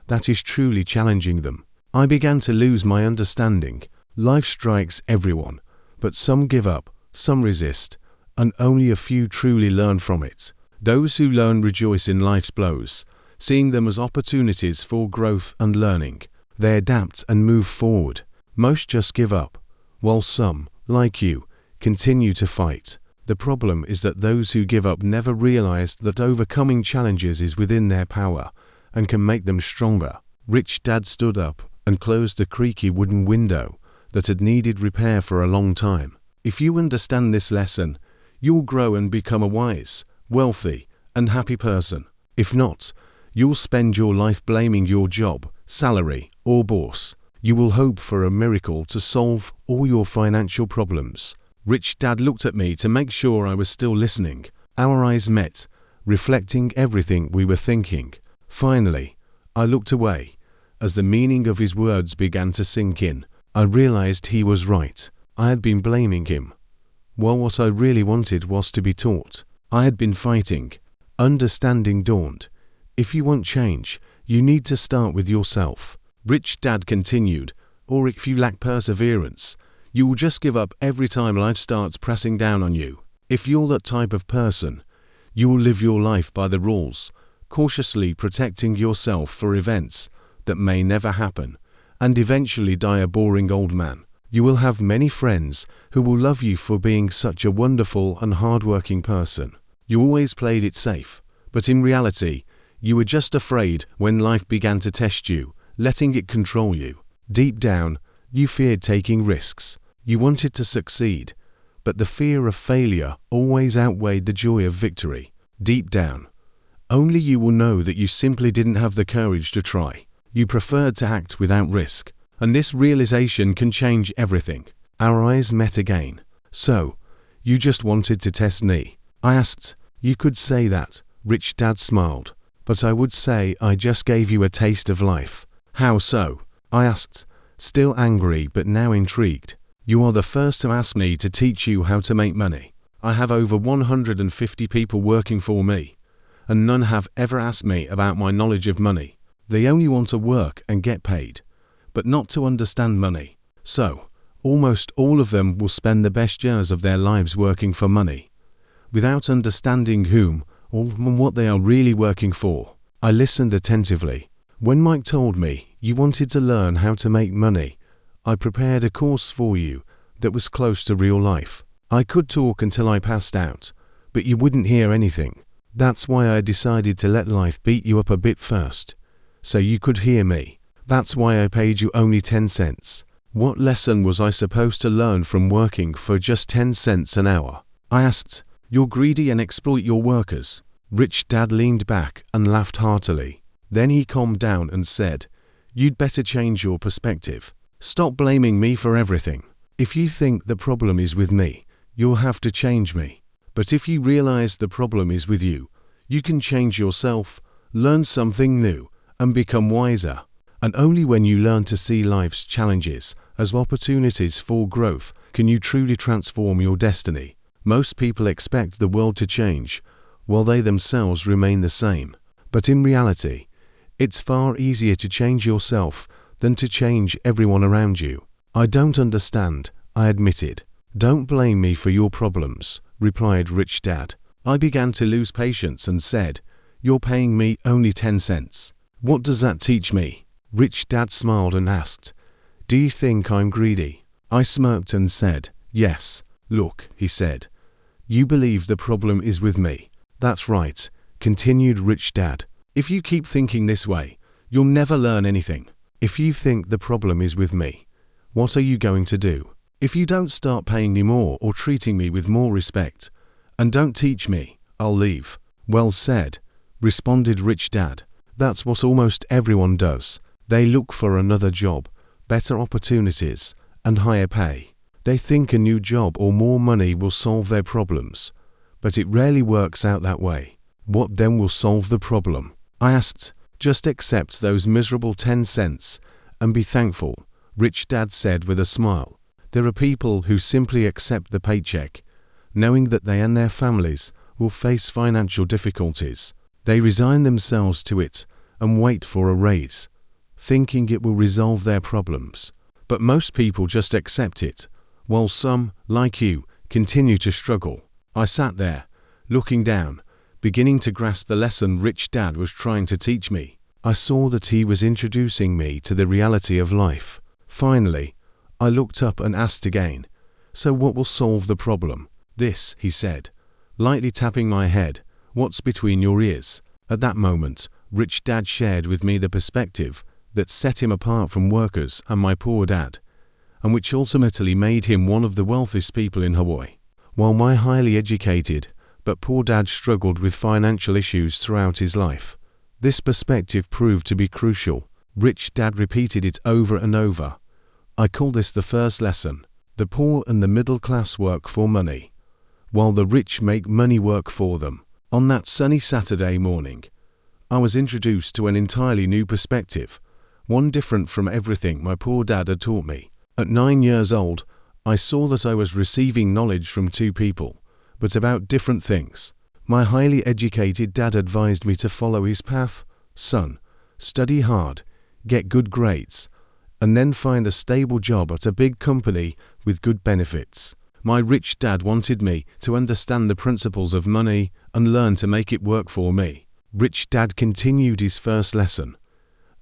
that is truly challenging them. I began to lose my understanding. Life strikes everyone, but some give up, some resist, and only a few truly learn from it. Those who learn rejoice in life's blows, seeing them as opportunities for growth and learning. They adapt and move forward. Most just give up, while some, like you, continue to fight. The problem is that those who give up never realize that overcoming challenges is within their power and can make them stronger. Rich Dad stood up and closed the creaky wooden window that had needed repair for a long time. If you understand this lesson, you'll grow and become a wise, wealthy, and happy person. If not, you'll spend your life blaming your job, salary, or boss. You will hope for a miracle to solve all your financial problems. Rich Dad looked at me to make sure I was still listening. Our eyes met, reflecting everything we were thinking. Finally, I looked away. As the meaning of his words began to sink in, I realized he was right. I had been blaming him, while what I really wanted was to be taught. I had been fighting. Understanding dawned. If you want change, you need to start with yourself. Rich Dad continued, or if you lack perseverance, you will just give up every time life starts pressing down on you. If you're that type of person, you will live your life by the rules, cautiously protecting yourself for events that may never happen, and eventually die a boring old man. You will have many friends who will love you for being such a wonderful and hardworking person. You always played it safe, but in reality, you were just afraid when life began to test you, letting it control you. Deep down, you feared taking risks. You wanted to succeed, but the fear of failure always outweighed the joy of victory. Deep down, only you will know that you simply didn't have the courage to try. You preferred to act without risk, and this realization can change everything. Our eyes met again. So, you just wanted to test me? I asked. You could say that. Rich Dad smiled. But I would say I just gave you a taste of life. How so? I asked, still angry but now intrigued. You are the first to ask me to teach you how to make money. I have over 150 people working for me, and none have ever asked me about my knowledge of money. They only want to work and get paid, but not to understand money. So, almost all of them will spend the best years of their lives working for money, without understanding whom or what they are really working for. I listened attentively. When Mike told me you wanted to learn how to make money, I prepared a course for you that was close to real life. I could talk until I passed out, but you wouldn't hear anything. That's why I decided to let life beat you up a bit first, so you could hear me. That's why I paid you only 10 cents. What lesson was I supposed to learn from working for just 10 cents an hour? I asked. You're greedy and exploit your workers. Rich Dad leaned back and laughed heartily. Then he calmed down and said, you'd better change your perspective. Stop blaming me for everything. If you think the problem is with me, you'll have to change me. But if you realize the problem is with you, you can change yourself, learn something new, and become wiser. And only when you learn to see life's challenges as opportunities for growth can you truly transform your destiny. Most people expect the world to change, while they themselves remain the same. But in reality, it's far easier to change yourself than to change everyone around you. I don't understand, I admitted. Don't blame me for your problems, replied Rich Dad. I began to lose patience and said, you're paying me only 10 cents. What does that teach me? Rich Dad smiled and asked, do you think I'm greedy? I smirked and said, yes. Look, he said, you believe the problem is with me. That's right, continued Rich Dad. If you keep thinking this way, you'll never learn anything. If you think the problem is with me, what are you going to do? If you don't start paying me more or treating me with more respect, and don't teach me, I'll leave. Well said, responded Rich Dad. That's what almost everyone does. They look for another job, better opportunities, and higher pay. They think a new job or more money will solve their problems, but it rarely works out that way. What then will solve the problem? I asked. Just accept those miserable 10 cents and be thankful, Rich Dad said with a smile. There are people who simply accept the paycheck, knowing that they and their families will face financial difficulties. They resign themselves to it and wait for a raise, thinking it will resolve their problems. But most people just accept it, while some, like you, continue to struggle. I sat there, looking down, beginning to grasp the lesson Rich Dad was trying to teach me. I saw that he was introducing me to the reality of life. Finally, I looked up and asked again, so what will solve the problem? This, he said, lightly tapping my head. What's between your ears? At that moment, Rich Dad shared with me the perspective that set him apart from workers and my poor dad, and which ultimately made him one of the wealthiest people in Hawaii. While my highly educated but poor dad struggled with financial issues throughout his life, this perspective proved to be crucial. Rich Dad repeated it over and over. I call this the first lesson. The poor and the middle class work for money, while the rich make money work for them. On that sunny Saturday morning, I was introduced to an entirely new perspective, one different from everything my poor dad had taught me. At 9 years old, I saw that I was receiving knowledge from two people, but about different things. My highly educated dad advised me to follow his path. Son, study hard, get good grades, and then find a stable job at a big company with good benefits. My rich dad wanted me to understand the principles of money and learn to make it work for me. Rich Dad continued his first lesson.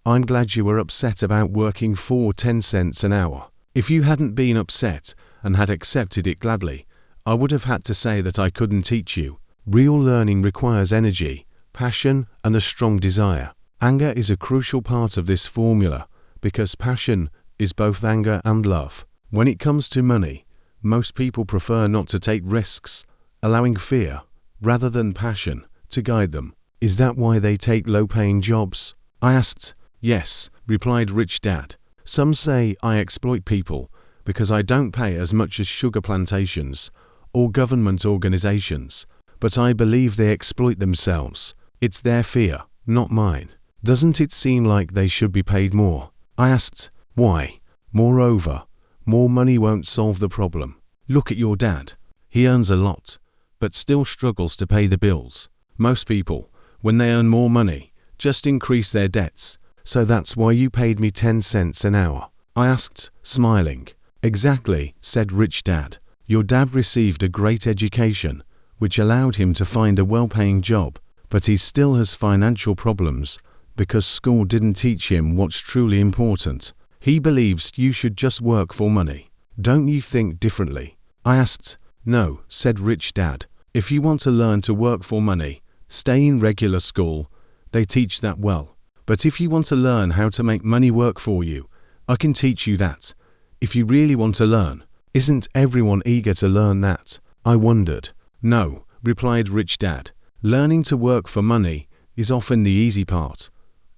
I'm glad you were upset about working for 10 cents an hour. If you hadn't been upset and had accepted it gladly, I would have had to say that I couldn't teach you. Real learning requires energy, passion, and a strong desire. Anger is a crucial part of this formula because passion is both anger and love. When it comes to money, most people prefer not to take risks, allowing fear, rather than passion, to guide them. Is that why they take low-paying jobs? I asked. Yes, replied Rich Dad. Some say I exploit people because I don't pay as much as sugar plantations or government organizations, but I believe they exploit themselves. It's their fear, not mine. Doesn't it seem like they should be paid more? I asked. Why? Moreover, more money won't solve the problem. Look at your dad. He earns a lot, but still struggles to pay the bills. Most people, when they earn more money, just increase their debts. So that's why you paid me 10 cents an hour? I asked, smiling. Exactly, said Rich Dad. Your dad received a great education, which allowed him to find a well-paying job, but he still has financial problems because school didn't teach him what's truly important. He believes you should just work for money. Don't you think differently? I asked. No, said Rich Dad. If you want to learn to work for money, stay in regular school. They teach that well. But if you want to learn how to make money work for you, I can teach you that. If you really want to learn, isn't everyone eager to learn that? I wondered. No, replied Rich Dad. Learning to work for money is often the easy part,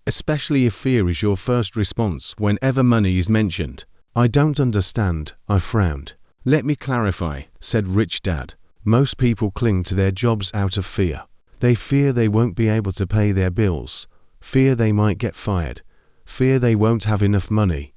especially if fear is your first response whenever money is mentioned. I don't understand, I frowned. Let me clarify, said Rich Dad. Most people cling to their jobs out of fear. They fear they won't be able to pay their bills, fear they might get fired, fear they won't have enough money,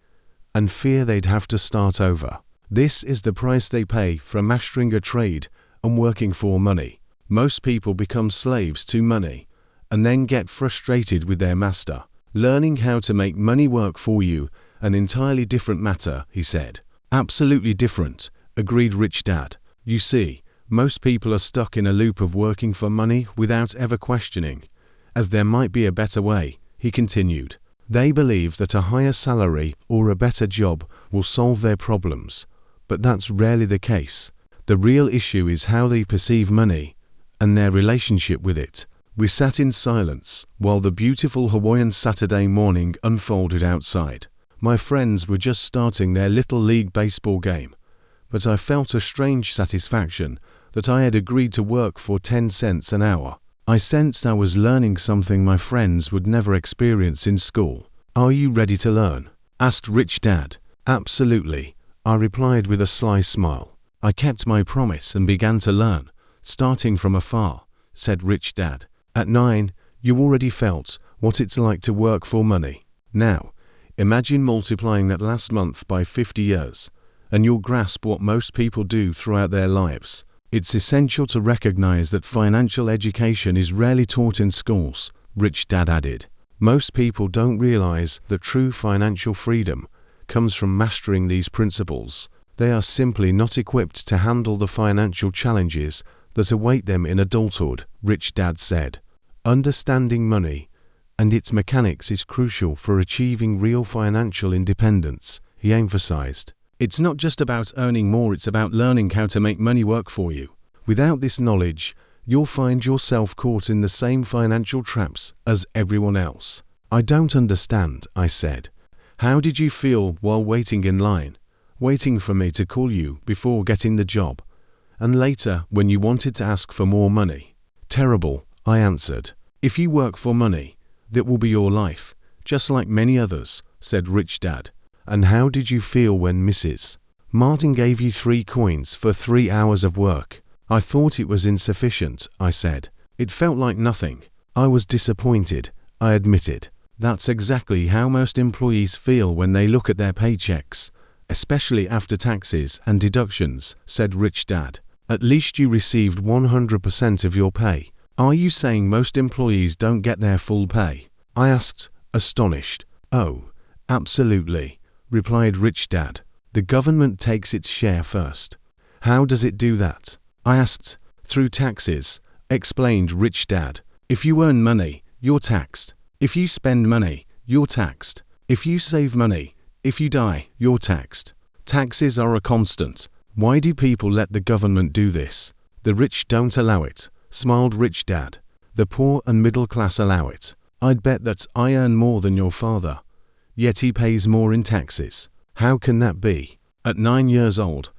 and fear they'd have to start over. This is the price they pay for mastering a trade and working for money. Most people become slaves to money and then get frustrated with their master. Learning how to make money work for you, an entirely different matter, he said. Absolutely different, agreed Rich Dad. You see, most people are stuck in a loop of working for money without ever questioning, as there might be a better way, he continued. They believe that a higher salary or a better job will solve their problems, but that's rarely the case. The real issue is how they perceive money and their relationship with it. We sat in silence while the beautiful Hawaiian Saturday morning unfolded outside. My friends were just starting their little league baseball game, but I felt a strange satisfaction that I had agreed to work for 10 cents an hour. I sensed I was learning something my friends would never experience in school. Are you ready to learn? Asked Rich Dad. Absolutely, I replied with a sly smile. I kept my promise and began to learn, starting from afar, said Rich Dad. At 9, you already felt what it's like to work for money. Now, imagine multiplying that last month by 50 years, and you'll grasp what most people do throughout their lives. It's essential to recognize that financial education is rarely taught in schools, Rich Dad added. Most people don't realize that true financial freedom comes from mastering these principles. They are simply not equipped to handle the financial challenges that await them in adulthood, Rich Dad said. Understanding money and its mechanics is crucial for achieving real financial independence, he emphasized. It's not just about earning more, it's about learning how to make money work for you. Without this knowledge, you'll find yourself caught in the same financial traps as everyone else. I don't understand, I said. How did you feel while waiting in line, waiting for me to call you before getting the job, and later when you wanted to ask for more money? Terrible, I answered. If you work for money, that will be your life, just like many others, said Rich Dad. And how did you feel when Mrs. Martin gave you 3 coins for 3 hours of work? I thought it was insufficient, I said. It felt like nothing. I was disappointed, I admitted. That's exactly how most employees feel when they look at their paychecks, especially after taxes and deductions, said Rich Dad. At least you received 100% of your pay. Are you saying most employees don't get their full pay? I asked, astonished. Oh, absolutely, replied Rich Dad. The government takes its share first. How does it do that? I asked. Through taxes, explained Rich Dad. If you earn money, you're taxed. If you spend money, you're taxed. If you save money, if you die, you're taxed. Taxes are a constant. Why do people let the government do this? The rich don't allow it, smiled Rich Dad. The poor and middle class allow it. I'd bet that I earn more than your father, yet he pays more in taxes. How can that be? At 9 years old,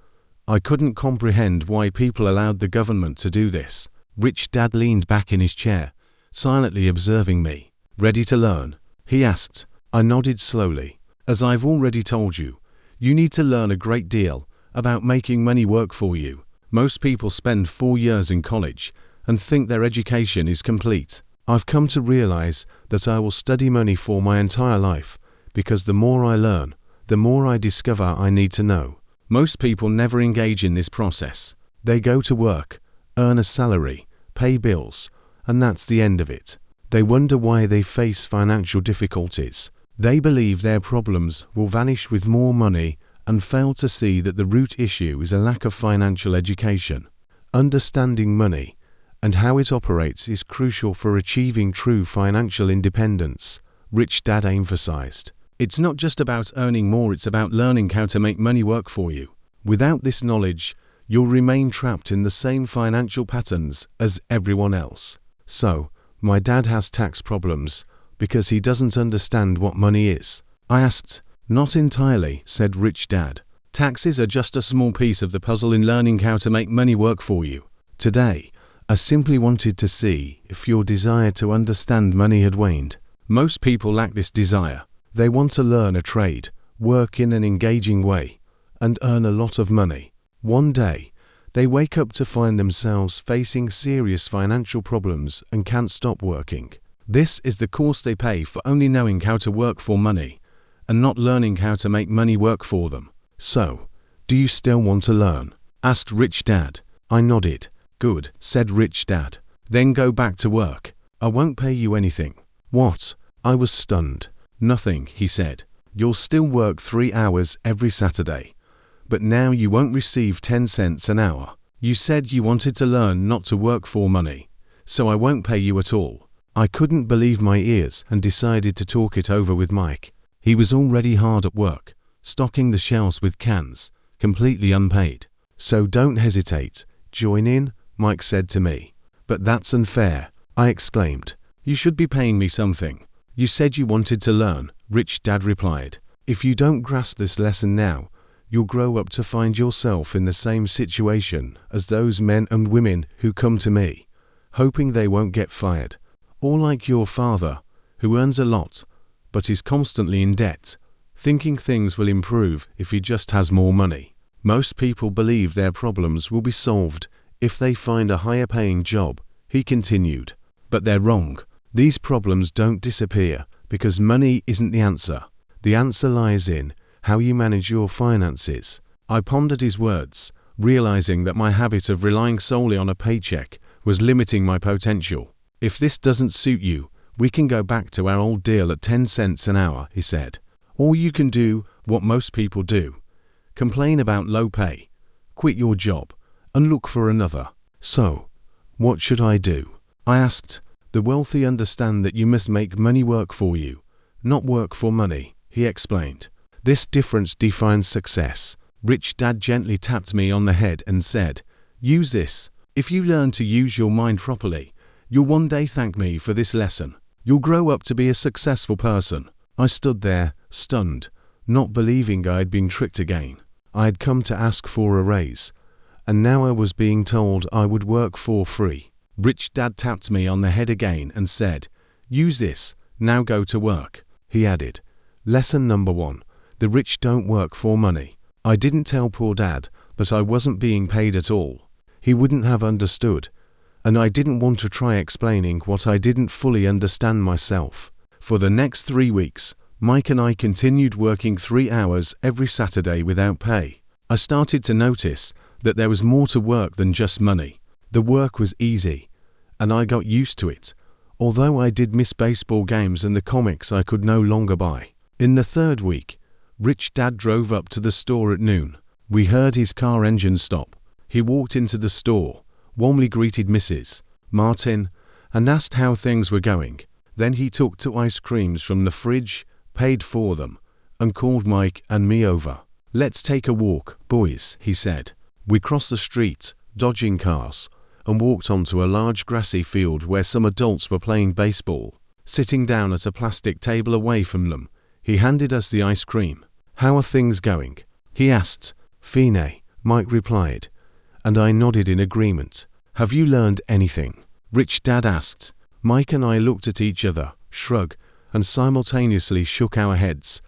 I couldn't comprehend why people allowed the government to do this. Rich Dad leaned back in his chair, silently observing me. Ready to learn? He asked. I nodded slowly. As I've already told you, you need to learn a great deal about making money work for you. Most people spend 4 years in college and think their education is complete. I've come to realize that I will study money for my entire life, because the more I learn, the more I discover I need to know. Most people never engage in this process. They go to work, earn a salary, pay bills, and that's the end of it. They wonder why they face financial difficulties. They believe their problems will vanish with more money and fail to see that the root issue is a lack of financial education. Understanding money and how it operates is crucial for achieving true financial independence, Rich Dad emphasized. It's not just about earning more, it's about learning how to make money work for you. Without this knowledge, you'll remain trapped in the same financial patterns as everyone else. So, my dad has tax problems because he doesn't understand what money is. I asked. Not entirely, said Rich Dad. Taxes are just a small piece of the puzzle in learning how to make money work for you. Today, I simply wanted to see if your desire to understand money had waned. Most people lack this desire. They want to learn a trade, work in an engaging way, and earn a lot of money. One day, they wake up to find themselves facing serious financial problems and can't stop working. This is the cost they pay for only knowing how to work for money and not learning how to make money work for them. So, do you still want to learn? Asked Rich Dad. I nodded. Good, said Rich Dad. Then go back to work. I won't pay you anything. What? I was stunned. Nothing, he said. You'll still work 3 hours every Saturday, but now you won't receive 10 cents an hour. You said you wanted to learn not to work for money, so I won't pay you at all. I couldn't believe my ears and decided to talk it over with Mike. He was already hard at work, stocking the shelves with cans, completely unpaid. So don't hesitate. Join in, Mike said to me. But that's unfair, I exclaimed. You should be paying me something. You said you wanted to learn, Rich Dad replied. If you don't grasp this lesson now, you'll grow up to find yourself in the same situation as those men and women who come to me, hoping they won't get fired. Or like your father, who earns a lot, but is constantly in debt, thinking things will improve if he just has more money. Most people believe their problems will be solved if they find a higher paying job, he continued. But they're wrong. These problems don't disappear because money isn't the answer. The answer lies in how you manage your finances. I pondered his words, realizing that my habit of relying solely on a paycheck was limiting my potential. If this doesn't suit you, we can go back to our old deal at 10 cents an hour, he said. Or you can do what most people do. Complain about low pay, quit your job, and look for another. So, what should I do? I asked. The wealthy understand that you must make money work for you, not work for money, he explained. This difference defines success. Rich Dad gently tapped me on the head and said, use this. If you learn to use your mind properly, you'll one day thank me for this lesson. You'll grow up to be a successful person. I stood there, stunned, not believing I had been tricked again. I had come to ask for a raise, and now I was being told I would work for free. Rich Dad tapped me on the head again and said, use this, now go to work. He added, lesson number 1, the rich don't work for money. I didn't tell poor Dad, but I wasn't being paid at all. He wouldn't have understood, and I didn't want to try explaining what I didn't fully understand myself. For the next 3 weeks, Mike and I continued working 3 hours every Saturday without pay. I started to notice that there was more to work than just money. The work was easy, and I got used to it, although I did miss baseball games and the comics I could no longer buy. In the 3rd week, Rich Dad drove up to the store at noon. We heard his car engine stop. He walked into the store, warmly greeted Mrs. Martin, and asked how things were going. Then he took 2 ice creams from the fridge, paid for them, and called Mike and me over. Let's take a walk, boys, he said. We crossed the street, dodging cars, and walked onto a large grassy field where some adults were playing baseball. Sitting down at a plastic table away from them, he handed us the ice cream. "How are things going?" he asked. "Fine," Mike replied, and I nodded in agreement. "Have you learned anything?" Rich Dad asked. Mike and I looked at each other, shrugged, and simultaneously shook our heads.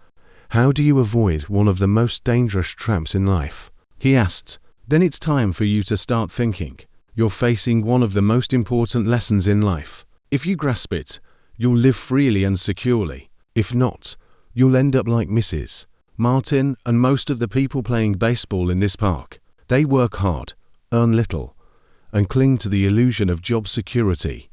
"How do you avoid one of the most dangerous traps in life?" he asked. "Then it's time for you to start thinking. You're facing one of the most important lessons in life. If you grasp it, you'll live freely and securely. If not, you'll end up like Mrs. Martin and most of the people playing baseball in this park. They work hard, earn little, and cling to the illusion of job security,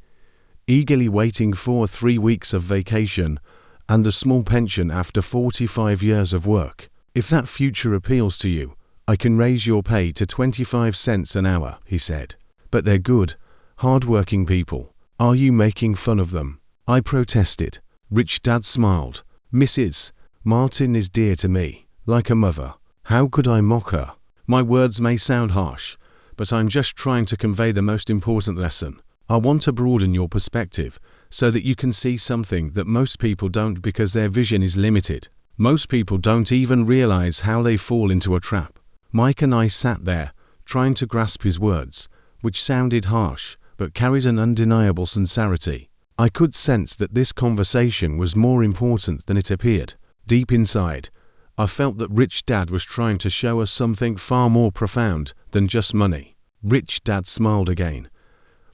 eagerly waiting for 3 weeks of vacation and a small pension after 45 years of work. If that future appeals to you, I can raise your pay to 25 cents an hour," he said. "But they're good, hard-working people. Are you making fun of them?" I protested. Rich Dad smiled. "Mrs. Martin is dear to me, like a mother. How could I mock her? My words may sound harsh, but I'm just trying to convey the most important lesson. I want to broaden your perspective so that you can see something that most people don't because their vision is limited. Most people don't even realize how they fall into a trap." Mike and I sat there, trying to grasp his words, which sounded harsh but carried an undeniable sincerity. I could sense that this conversation was more important than it appeared. Deep inside, I felt that Rich Dad was trying to show us something far more profound than just money. Rich Dad smiled again.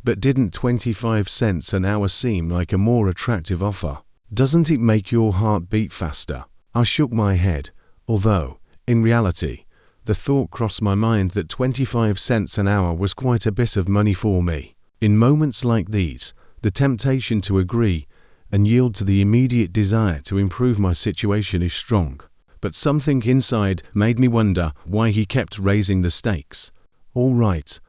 "But didn't 25 cents an hour seem like a more attractive offer? Doesn't it make your heart beat faster?" I shook my head, although, in reality, the thought crossed my mind that 25 cents an hour was quite a bit of money for me. In moments like these, the temptation to agree and yield to the immediate desire to improve my situation is strong. But something inside made me wonder why he kept raising the stakes. "All right,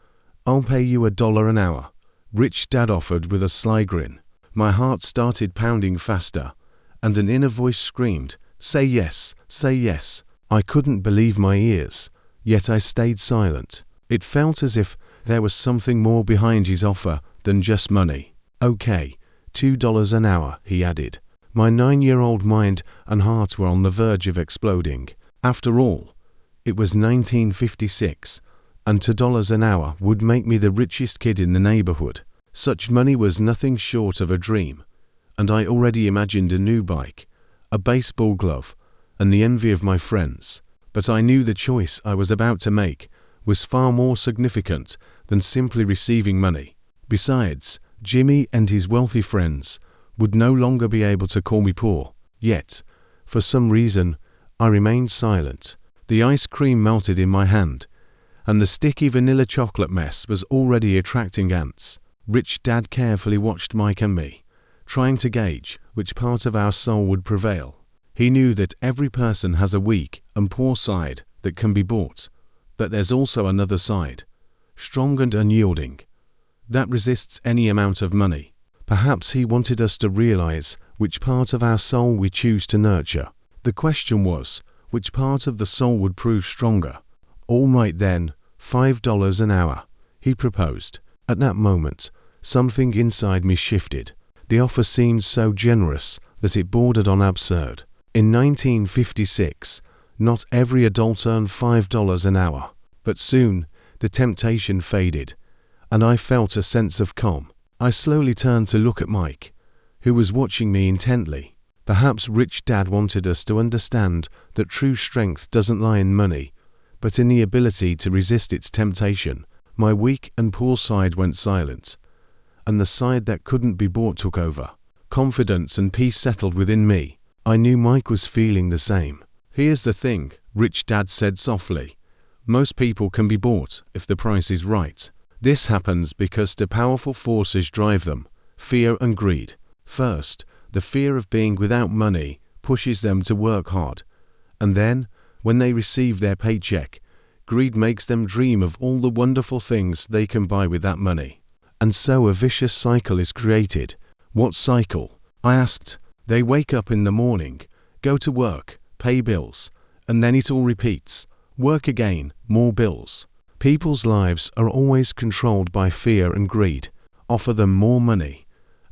I'll pay you $1 an hour," Rich Dad offered with a sly grin. My heart started pounding faster, and an inner voice screamed, "Say yes, say yes." I couldn't believe my ears, yet I stayed silent. It felt as if there was something more behind his offer than just money. "Okay, $2 an hour," he added. My 9-year-old mind and heart were on the verge of exploding. After all, it was 1956, and $2 an hour would make me the richest kid in the neighborhood. Such money was nothing short of a dream, and I already imagined a new bike, a baseball glove, and the envy of my friends. But I knew the choice I was about to make was far more significant than simply receiving money. Besides, Jimmy and his wealthy friends would no longer be able to call me poor. Yet, for some reason, I remained silent. The ice cream melted in my hand, and the sticky vanilla chocolate mess was already attracting ants. Rich Dad carefully watched Mike and me, trying to gauge which part of our soul would prevail. He knew that every person has a weak and poor side that can be bought, but there's also another side, strong and unyielding, that resists any amount of money. Perhaps he wanted us to realize which part of our soul we choose to nurture. The question was, which part of the soul would prove stronger? "All right then, $5 an hour," he proposed. At that moment, something inside me shifted. The offer seemed so generous that it bordered on absurd. In 1956, not every adult earned $5 an hour, but soon the temptation faded, and I felt a sense of calm. I slowly turned to look at Mike, who was watching me intently. Perhaps Rich Dad wanted us to understand that true strength doesn't lie in money, but in the ability to resist its temptation. My weak and poor side went silent, and the side that couldn't be bought took over. Confidence and peace settled within me. I knew Mike was feeling the same. "Here's the thing," Rich Dad said softly. "Most people can be bought if the price is right. This happens because two powerful forces drive them: fear and greed. First, the fear of being without money pushes them to work hard, and then, when they receive their paycheck, greed makes them dream of all the wonderful things they can buy with that money. And so a vicious cycle is created." "What cycle?" I asked. "They wake up in the morning, go to work, pay bills, and then it all repeats. Work again, more bills. People's lives are always controlled by fear and greed. Offer them more money,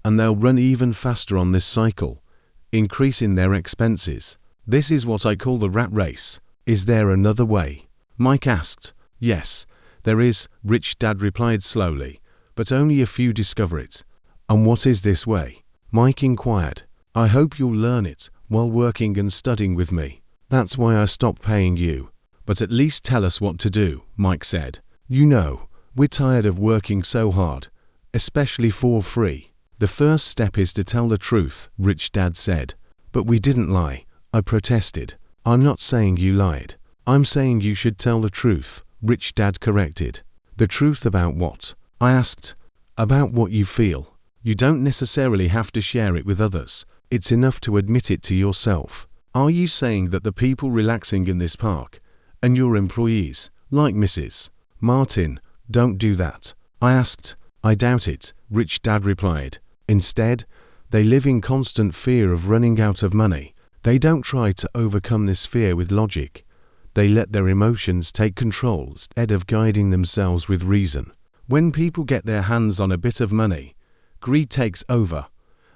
and they'll run even faster on this cycle, increasing their expenses. This is what I call the rat race. Is there another way? Mike asked. Yes, there is, Rich Dad replied slowly, but only a few discover it. And what is this way? Mike inquired. I hope you'll learn it while working and studying with me. That's why I stopped paying you. But at least tell us what to do, Mike said. You know, we're tired of working so hard, especially for free. The first step is to tell the truth, Rich Dad said. But we didn't lie, I protested. I'm not saying you lied. I'm saying you should tell the truth, Rich Dad corrected. The truth about what? I asked. About what you feel. You don't necessarily have to share it with others. It's enough to admit it to yourself. Are you saying that the people relaxing in this park, and your employees, like Mrs. Martin, don't do that? I asked. I doubt it, Rich Dad replied. Instead, they live in constant fear of running out of money. They don't try to overcome this fear with logic. They let their emotions take control instead of guiding themselves with reason. When people get their hands on a bit of money, greed takes over,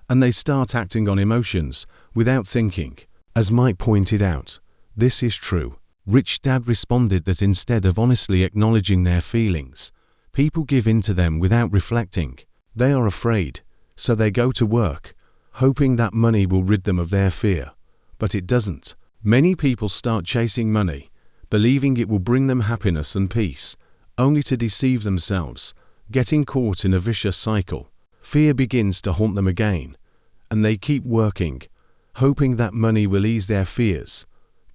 and they start acting on emotions without thinking. As Mike pointed out, this is true. Rich Dad responded that instead of honestly acknowledging their feelings, people give in to them without reflecting. They are afraid, so they go to work, hoping that money will rid them of their fear. But it doesn't. Many people start chasing money, believing it will bring them happiness and peace, only to deceive themselves, getting caught in a vicious cycle. Fear begins to haunt them again, and they keep working, hoping that money will ease their fears.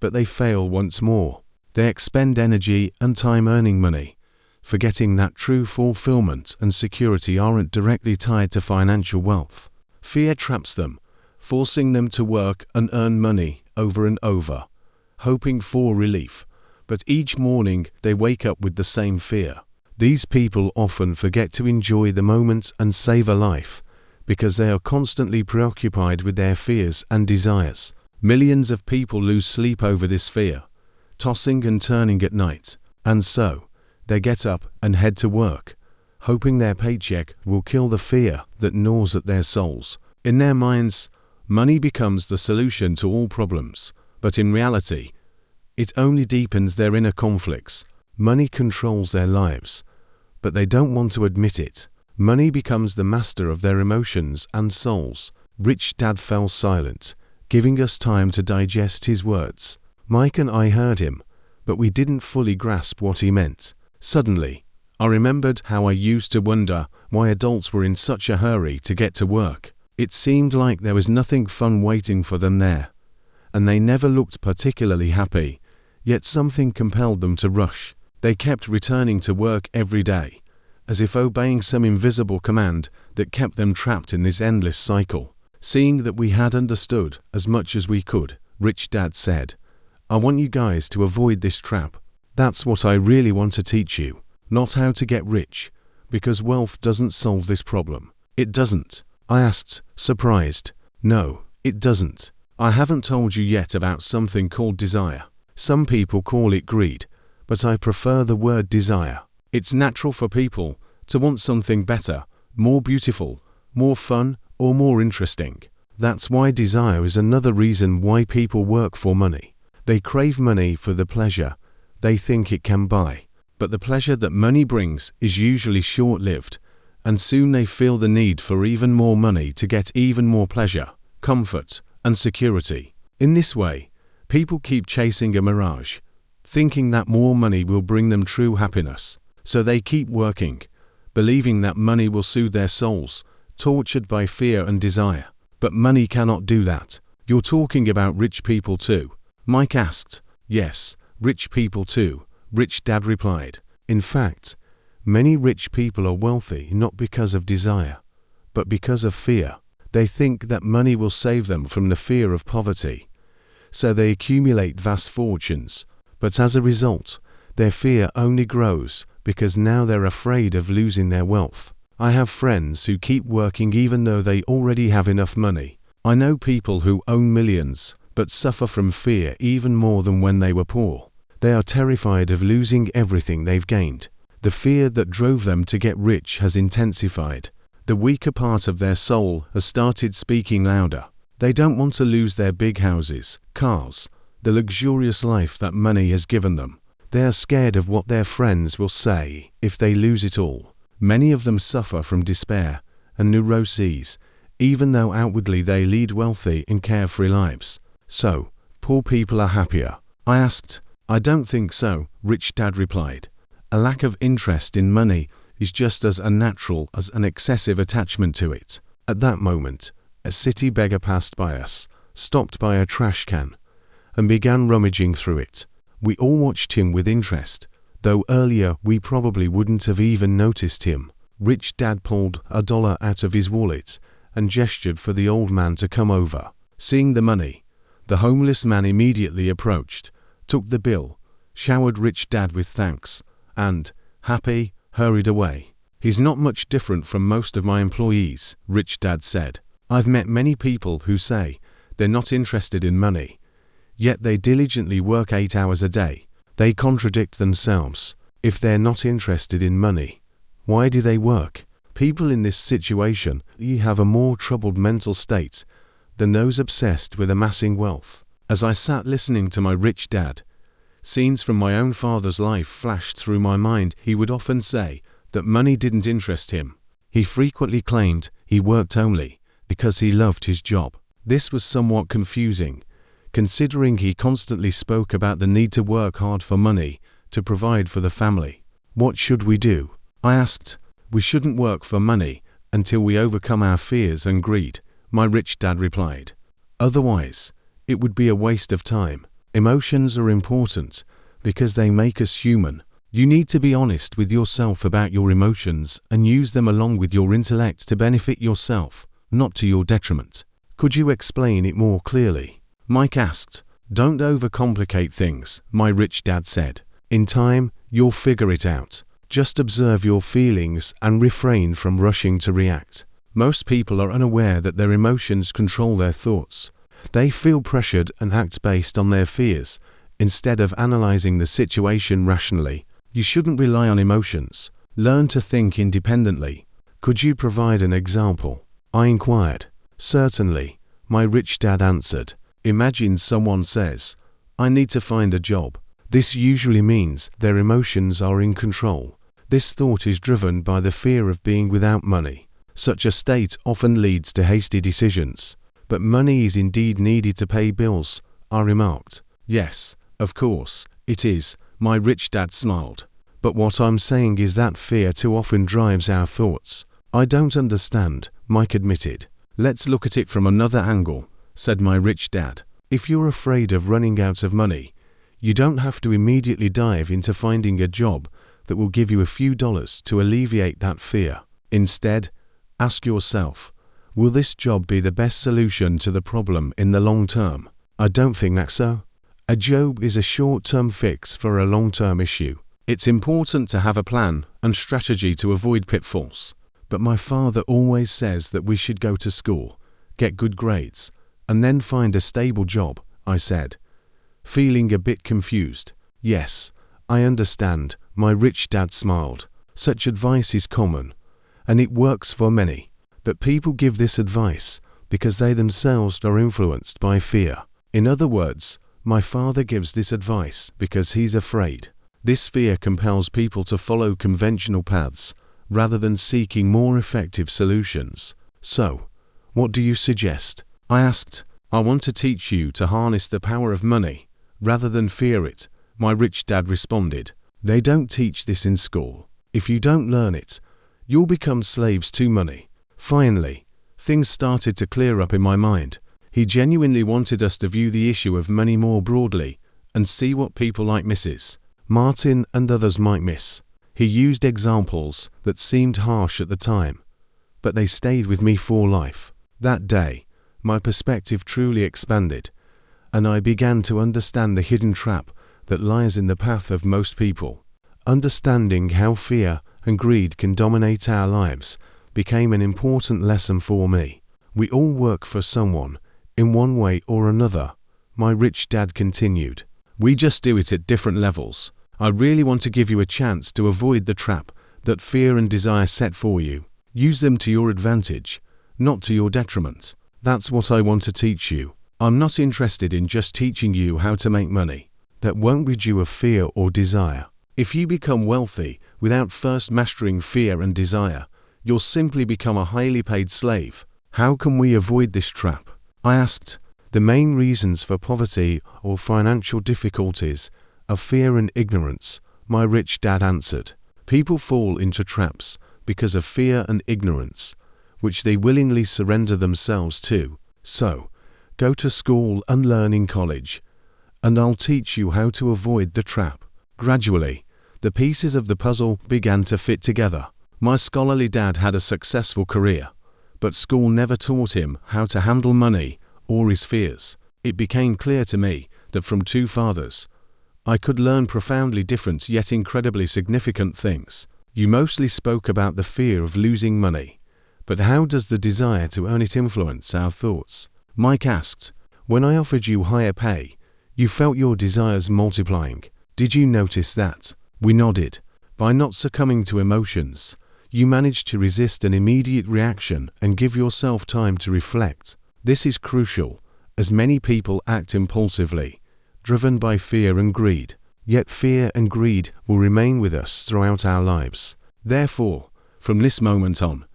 But they fail once more. They expend energy and time earning money, forgetting that true fulfillment and security aren't directly tied to financial wealth. Fear traps them, forcing them to work and earn money over and over, hoping for relief. But each morning they wake up with the same fear. These people often forget to enjoy the moment and savor life, because they are constantly preoccupied with their fears and desires. Millions of people lose sleep over this fear, tossing and turning at night, and so they get up and head to work, hoping their paycheck will kill the fear that gnaws at their souls. In their minds, money becomes the solution to all problems, but in reality, it only deepens their inner conflicts. Money controls their lives, but they don't want to admit it. Money becomes the master of their emotions and souls. Rich Dad fell silent, giving us time to digest his words. Mike and I heard him, but we didn't fully grasp what he meant. Suddenly, I remembered how I used to wonder why adults were in such a hurry to get to work. It seemed like there was nothing fun waiting for them there, and they never looked particularly happy, yet something compelled them to rush. They kept returning to work every day, as if obeying some invisible command that kept them trapped in this endless cycle. Seeing that we had understood as much as we could, Rich Dad said, I want you guys to avoid this trap. That's what I really want to teach you, not how to get rich, because wealth doesn't solve this problem. It doesn't. I asked, surprised. No, it doesn't. I haven't told you yet about something called desire. Some people call it greed, but I prefer the word desire. It's natural for people to want something better, more beautiful, more fun, or more interesting. That's why desire is another reason why people work for money. They crave money for the pleasure they think it can buy. But the pleasure that money brings is usually short-lived, and soon they feel the need for even more money to get even more pleasure, comfort, and security. In this way, people keep chasing a mirage, thinking that more money will bring them true happiness. So they keep working, believing that money will soothe their souls, tortured by fear and desire. But money cannot do that. You're talking about rich people too? Mike asked. Yes, rich people too, Rich Dad replied. In fact, many rich people are wealthy not because of desire, but because of fear. They think that money will save them from the fear of poverty. So they accumulate vast fortunes, but as a result, their fear only grows because now they're afraid of losing their wealth. I have friends who keep working even though they already have enough money. I know people who own millions, but suffer from fear even more than when they were poor. They are terrified of losing everything they've gained. The fear that drove them to get rich has intensified. The weaker part of their soul has started speaking louder. They don't want to lose their big houses, cars, the luxurious life that money has given them. They are scared of what their friends will say if they lose it all. Many of them suffer from despair and neuroses, even though outwardly they lead wealthy and carefree lives. So, poor people are happier? I asked. I don't think so, Rich Dad replied. A lack of interest in money is just as unnatural as an excessive attachment to it. At that moment, a city beggar passed by us, stopped by a trash can, and began rummaging through it. We all watched him with interest, though earlier we probably wouldn't have even noticed him. Rich Dad pulled $1 out of his wallet and gestured for the old man to come over. Seeing the money, the homeless man immediately approached, took the bill, showered Rich Dad with thanks, and, happy, hurried away. He's not much different from most of my employees, Rich Dad said. I've met many people who say they're not interested in money, yet they diligently work 8 hours a day. They contradict themselves. If they're not interested in money, why do they work? People in this situation have a more troubled mental state than those obsessed with amassing wealth. As I sat listening to my rich dad, scenes from my own father's life flashed through my mind. He would often say that money didn't interest him. He frequently claimed he worked only because he loved his job. This was somewhat confusing, considering he constantly spoke about the need to work hard for money to provide for the family. What should we do? I asked. We shouldn't work for money until we overcome our fears and greed, my rich dad replied. Otherwise, it would be a waste of time. Emotions are important because they make us human. You need to be honest with yourself about your emotions and use them along with your intellect to benefit yourself, not to your detriment. Could you explain it more clearly? Mike asked. Don't overcomplicate things, my rich dad said. In time, you'll figure it out. Just observe your feelings and refrain from rushing to react. Most people are unaware that their emotions control their thoughts. They feel pressured and act based on their fears, instead of analyzing the situation rationally. You shouldn't rely on emotions. Learn to think independently. Could you provide an example? I inquired. Certainly, my rich dad answered. Imagine someone says, I need to find a job. This usually means their emotions are in control. This thought is driven by the fear of being without money. Such a state often leads to hasty decisions. But money is indeed needed to pay bills, I remarked. Yes, of course, it is, my rich dad smiled. But what I'm saying is that fear too often drives our thoughts. I don't understand, Mike admitted. Let's look at it from another angle, said my rich dad. If you're afraid of running out of money, you don't have to immediately dive into finding a job that will give you a few dollars to alleviate that fear. Instead, ask yourself, will this job be the best solution to the problem in the long term? I don't think that's so. A job is a short-term fix for a long-term issue. It's important to have a plan and strategy to avoid pitfalls. But my father always says that we should go to school, get good grades, and then find a stable job, I said, feeling a bit confused. Yes, I understand, my rich dad smiled. Such advice is common, and it works for many. But people give this advice because they themselves are influenced by fear. In other words, my father gives this advice because he's afraid. This fear compels people to follow conventional paths rather than seeking more effective solutions. So, what do you suggest? I asked. I want to teach you to harness the power of money rather than fear it, my rich dad responded. They don't teach this in school. If you don't learn it, you'll become slaves to money. Finally, things started to clear up in my mind. He genuinely wanted us to view the issue of money more broadly and see what people like Mrs. Martin and others might miss. He used examples that seemed harsh at the time, but they stayed with me for life. That day, my perspective truly expanded, and I began to understand the hidden trap that lies in the path of most people. Understanding how fear and greed can dominate our lives became an important lesson for me. We all work for someone, in one way or another, my rich dad continued. We just do it at different levels. I really want to give you a chance to avoid the trap that fear and desire set for you. Use them to your advantage, not to your detriment. That's what I want to teach you. I'm not interested in just teaching you how to make money. That won't rid you of fear or desire. If you become wealthy without first mastering fear and desire, you'll simply become a highly paid slave. How can we avoid this trap? I asked. The main reasons for poverty or financial difficulties are fear and ignorance, my rich dad answered. People fall into traps because of fear and ignorance, which they willingly surrender themselves to. So, go to school and learn in college, and I'll teach you how to avoid the trap. Gradually, the pieces of the puzzle began to fit together. My scholarly dad had a successful career, but school never taught him how to handle money or his fears. It became clear to me that from two fathers, I could learn profoundly different yet incredibly significant things. You mostly spoke about the fear of losing money, but how does the desire to earn it influence our thoughts? Mike asked. When I offered you higher pay, you felt your desires multiplying. Did you notice that? We nodded. By not succumbing to emotions, you managed to resist an immediate reaction and give yourself time to reflect. This is crucial, as many people act impulsively, driven by fear and greed. Yet fear and greed will remain with us throughout our lives. Therefore, from this moment on,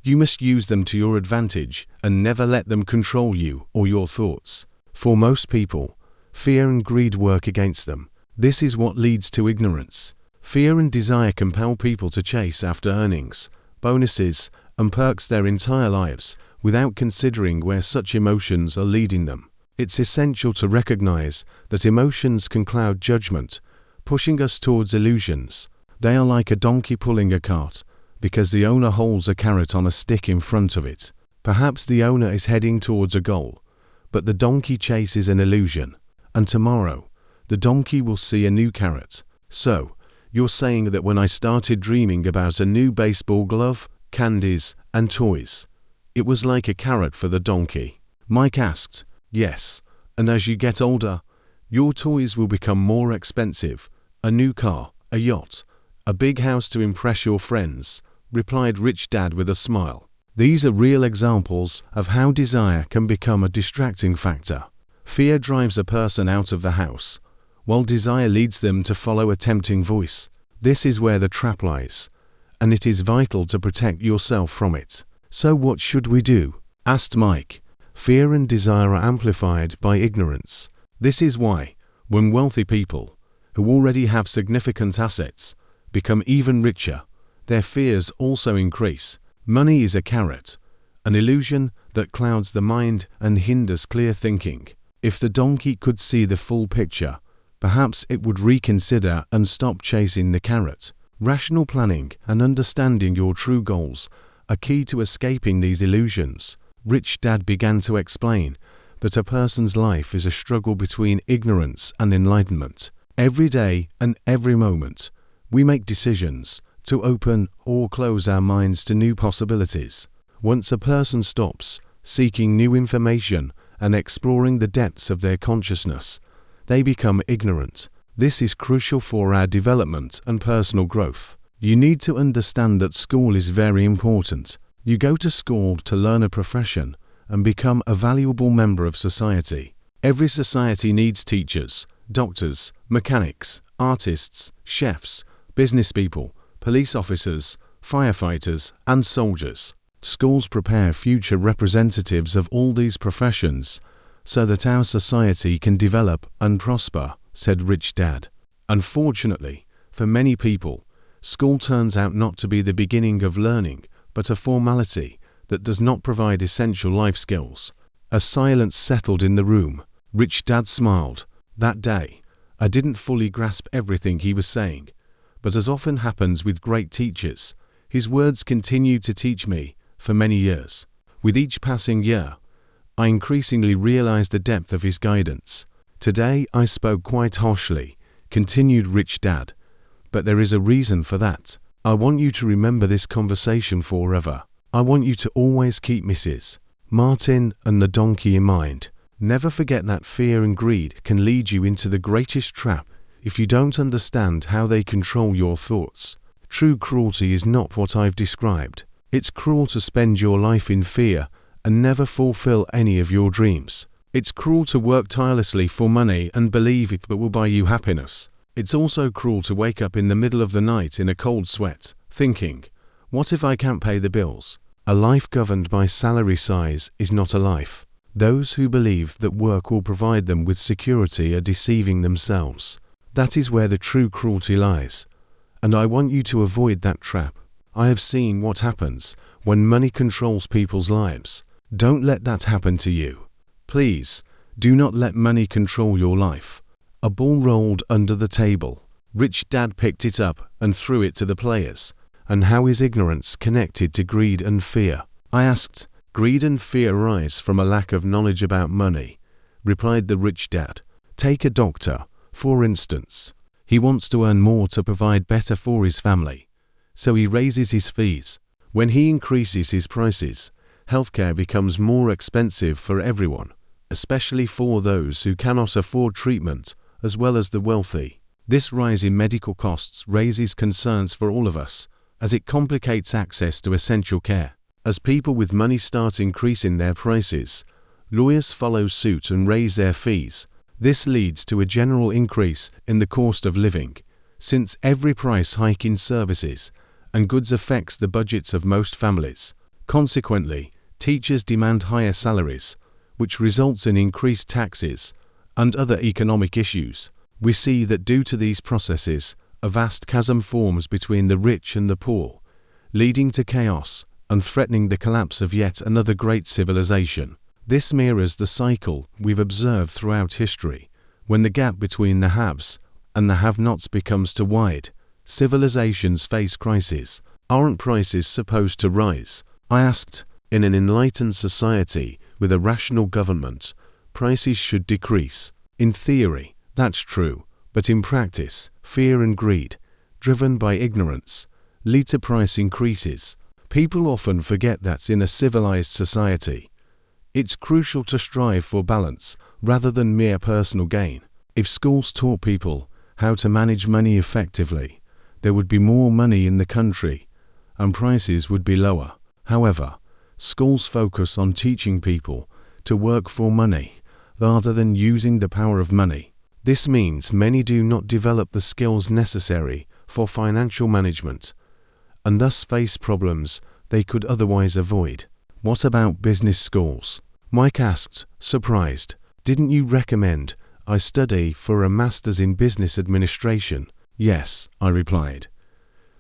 you must use them to your advantage and never let them control you or your thoughts. For most people, fear and greed work against them. This is what leads to ignorance. Fear and desire compel people to chase after earnings, bonuses, and perks their entire lives without considering where such emotions are leading them. It's essential to recognize that emotions can cloud judgment, pushing us towards illusions. They are like a donkey pulling a cart, because the owner holds a carrot on a stick in front of it. Perhaps the owner is heading towards a goal, but the donkey chases an illusion, and tomorrow, the donkey will see a new carrot. So, you're saying that when I started dreaming about a new baseball glove, candies, and toys, it was like a carrot for the donkey? Mike asked. Yes, and as you get older, your toys will become more expensive. A new car, a yacht, a big house to impress your friends, replied Rich Dad with a smile. These are real examples of how desire can become a distracting factor. Fear drives a person out of the house, while desire leads them to follow a tempting voice. This is where the trap lies, and it is vital to protect yourself from it. So what should we do? Asked Mike. Fear and desire are amplified by ignorance. This is why, when wealthy people, who already have significant assets, become even richer, their fears also increase. Money is a carrot, an illusion that clouds the mind and hinders clear thinking. If the donkey could see the full picture, perhaps it would reconsider and stop chasing the carrot. Rational planning and understanding your true goals are key to escaping these illusions. Rich Dad began to explain that a person's life is a struggle between ignorance and enlightenment. Every day and every moment, we make decisions to open or close our minds to new possibilities. Once a person stops seeking new information and exploring the depths of their consciousness, they become ignorant. This is crucial for our development and personal growth. You need to understand that school is very important. You go to school to learn a profession and become a valuable member of society. Every society needs teachers, doctors, mechanics, artists, chefs, business people, police officers, firefighters, and soldiers. Schools prepare future representatives of all these professions so that our society can develop and prosper, said Rich Dad. Unfortunately, for many people, school turns out not to be the beginning of learning, but a formality that does not provide essential life skills. A silence settled in the room. Rich Dad smiled. That day, I didn't fully grasp everything he was saying, but as often happens with great teachers, his words continued to teach me for many years. With each passing year, I increasingly realized the depth of his guidance. Today I spoke quite harshly, continued Rich Dad, but there is a reason for that. I want you to remember this conversation forever. I want you to always keep Mrs. Martin and the donkey in mind. Never forget that fear and greed can lead you into the greatest trap if you don't understand how they control your thoughts. True cruelty is not what I've described. It's cruel to spend your life in fear and never fulfill any of your dreams. It's cruel to work tirelessly for money and believe it will buy you happiness. It's also cruel to wake up in the middle of the night in a cold sweat, thinking, what if I can't pay the bills? A life governed by salary size is not a life. Those who believe that work will provide them with security are deceiving themselves. That is where the true cruelty lies. And I want you to avoid that trap. I have seen what happens when money controls people's lives. Don't let that happen to you. Please, do not let money control your life. A ball rolled under the table. Rich Dad picked it up and threw it to the players. And how is ignorance connected to greed and fear? I asked. Greed and fear arise from a lack of knowledge about money, replied the Rich Dad. Take a doctor, for instance. He wants to earn more to provide better for his family, so he raises his fees. When he increases his prices, healthcare becomes more expensive for everyone, especially for those who cannot afford treatment, as well as the wealthy. This rise in medical costs raises concerns for all of us, as it complicates access to essential care. As people with money start increasing their prices, lawyers follow suit and raise their fees. This leads to a general increase in the cost of living, since every price hike in services and goods affects the budgets of most families. Consequently, teachers demand higher salaries, which results in increased taxes and other economic issues. We see that due to these processes, a vast chasm forms between the rich and the poor, leading to chaos and threatening the collapse of yet another great civilization. This mirrors the cycle we've observed throughout history. When the gap between the haves and the have-nots becomes too wide, civilizations face crises. Aren't prices supposed to rise? I asked. In an enlightened society with a rational government, prices should decrease. In theory, that's true, but in practice, fear and greed, driven by ignorance, lead to price increases. People often forget that in a civilized society, it's crucial to strive for balance rather than mere personal gain. If schools taught people how to manage money effectively, there would be more money in the country and prices would be lower. However, schools focus on teaching people to work for money rather than using the power of money. This means many do not develop the skills necessary for financial management and thus face problems they could otherwise avoid. What about business schools? Mike asked, surprised. Didn't you recommend I study for a master's in business administration? Yes, I replied.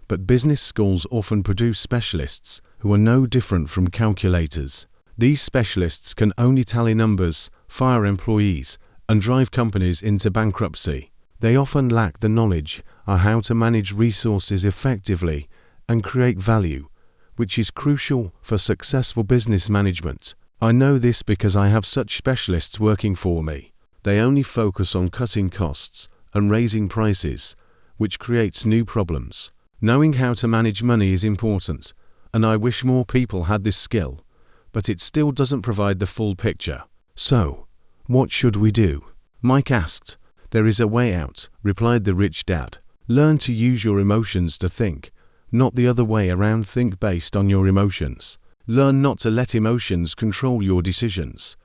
But business schools often produce specialists who are no different from calculators. These specialists can only tally numbers, fire employees, and drive companies into bankruptcy. They often lack the knowledge on how to manage resources effectively and create value, which is crucial for successful business management. I know this because I have such specialists working for me. They only focus on cutting costs and raising prices, which creates new problems. Knowing how to manage money is important, and I wish more people had this skill, but it still doesn't provide the full picture. So, what should we do? Mike asked. There is a way out, replied the Rich Dad. Learn to use your emotions to think, not the other way around. Think based on your emotions. Learn not to let emotions control your decisions,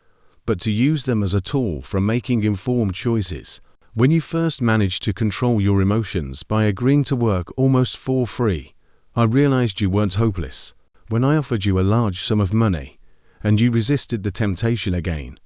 but to use them as a tool for making informed choices. When you first managed to control your emotions by agreeing to work almost for free, I realized you weren't hopeless. When I offered you a large sum of money, and you resisted the temptation again,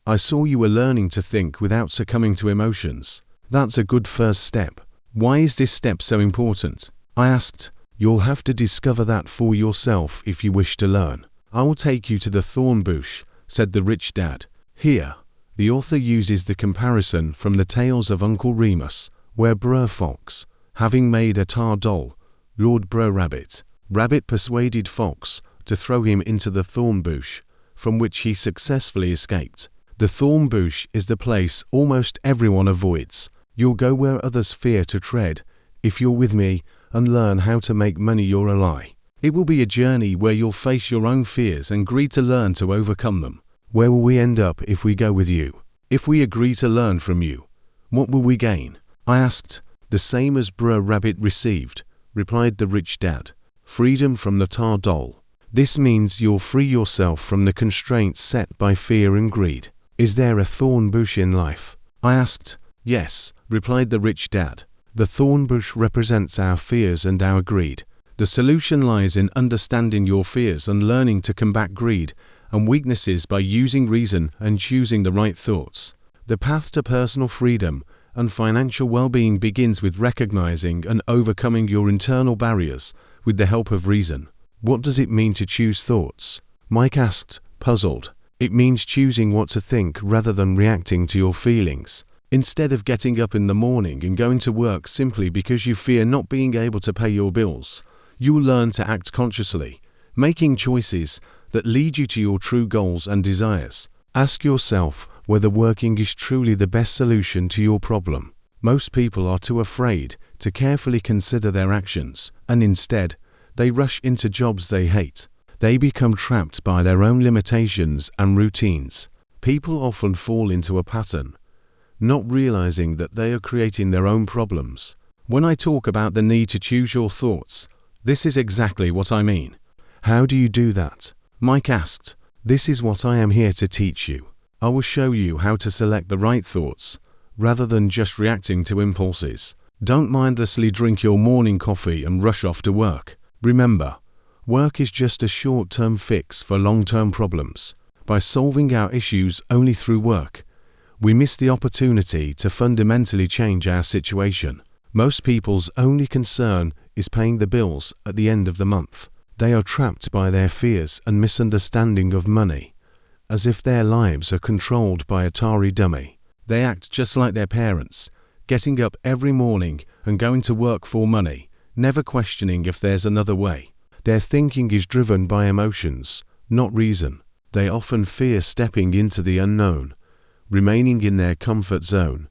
I saw you were learning to think without succumbing to emotions. That's a good first step. Why is this step so important? I asked. You'll have to discover that for yourself if you wish to learn. I will take you to the thorn bush, said the Rich Dad. Here, the author uses the comparison from the tales of Uncle Remus, where Brer Fox, having made a tar doll, lured Brer Rabbit. Rabbit persuaded Fox to throw him into the thorn bush, from which he successfully escaped. The thorn bush is the place almost everyone avoids. You'll go where others fear to tread if you're with me and learn how to make money your ally. It will be a journey where you'll face your own fears and agree to learn to overcome them. Where will we end up if we go with you? If we agree to learn from you, what will we gain? I asked. The same as Brer Rabbit received, replied the rich dad. Freedom from the tar doll. This means you'll free yourself from the constraints set by fear and greed. Is there a thorn bush in life? I asked. Yes, replied the rich dad. The thorn bush represents our fears and our greed. The solution lies in understanding your fears and learning to combat greed and weaknesses by using reason and choosing the right thoughts. The path to personal freedom and financial well-being begins with recognizing and overcoming your internal barriers with the help of reason. What does it mean to choose thoughts? Mike asked, puzzled. It means choosing what to think rather than reacting to your feelings. Instead of getting up in the morning and going to work simply because you fear not being able to pay your bills, you will learn to act consciously, making choices that lead you to your true goals and desires. Ask yourself whether working is truly the best solution to your problem. Most people are too afraid to carefully consider their actions, and instead, they rush into jobs they hate. They become trapped by their own limitations and routines. People often fall into a pattern, not realizing that they are creating their own problems. When I talk about the need to choose your thoughts, this is exactly what I mean. How do you do that? Mike asked. This is what I am here to teach you. I will show you how to select the right thoughts, rather than just reacting to impulses. Don't mindlessly drink your morning coffee and rush off to work. Remember, work is just a short-term fix for long-term problems. By solving our issues only through work, we miss the opportunity to fundamentally change our situation. Most people's only concern is paying the bills at the end of the month. They are trapped by their fears and misunderstanding of money, as if their lives are controlled by a Atari dummy. They act just like their parents, getting up every morning and going to work for money, never questioning if there's another way. Their thinking is driven by emotions, not reason. They often fear stepping into the unknown, remaining in their comfort zone,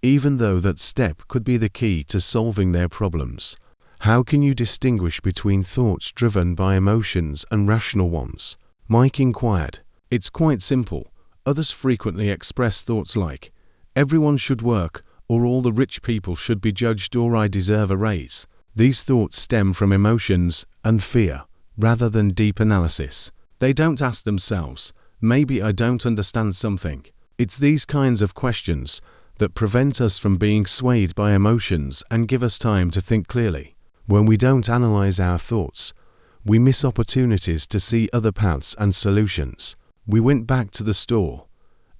even though that step could be the key to solving their problems. How can you distinguish between thoughts driven by emotions and rational ones? Mike inquired. It's quite simple. Others frequently express thoughts like, everyone should work, or all the rich people should be judged, or I deserve a raise. These thoughts stem from emotions and fear, rather than deep analysis. They don't ask themselves, maybe I don't understand something. It's these kinds of questions that prevent us from being swayed by emotions and give us time to think clearly. When we don't analyze our thoughts, we miss opportunities to see other paths and solutions. We went back to the store,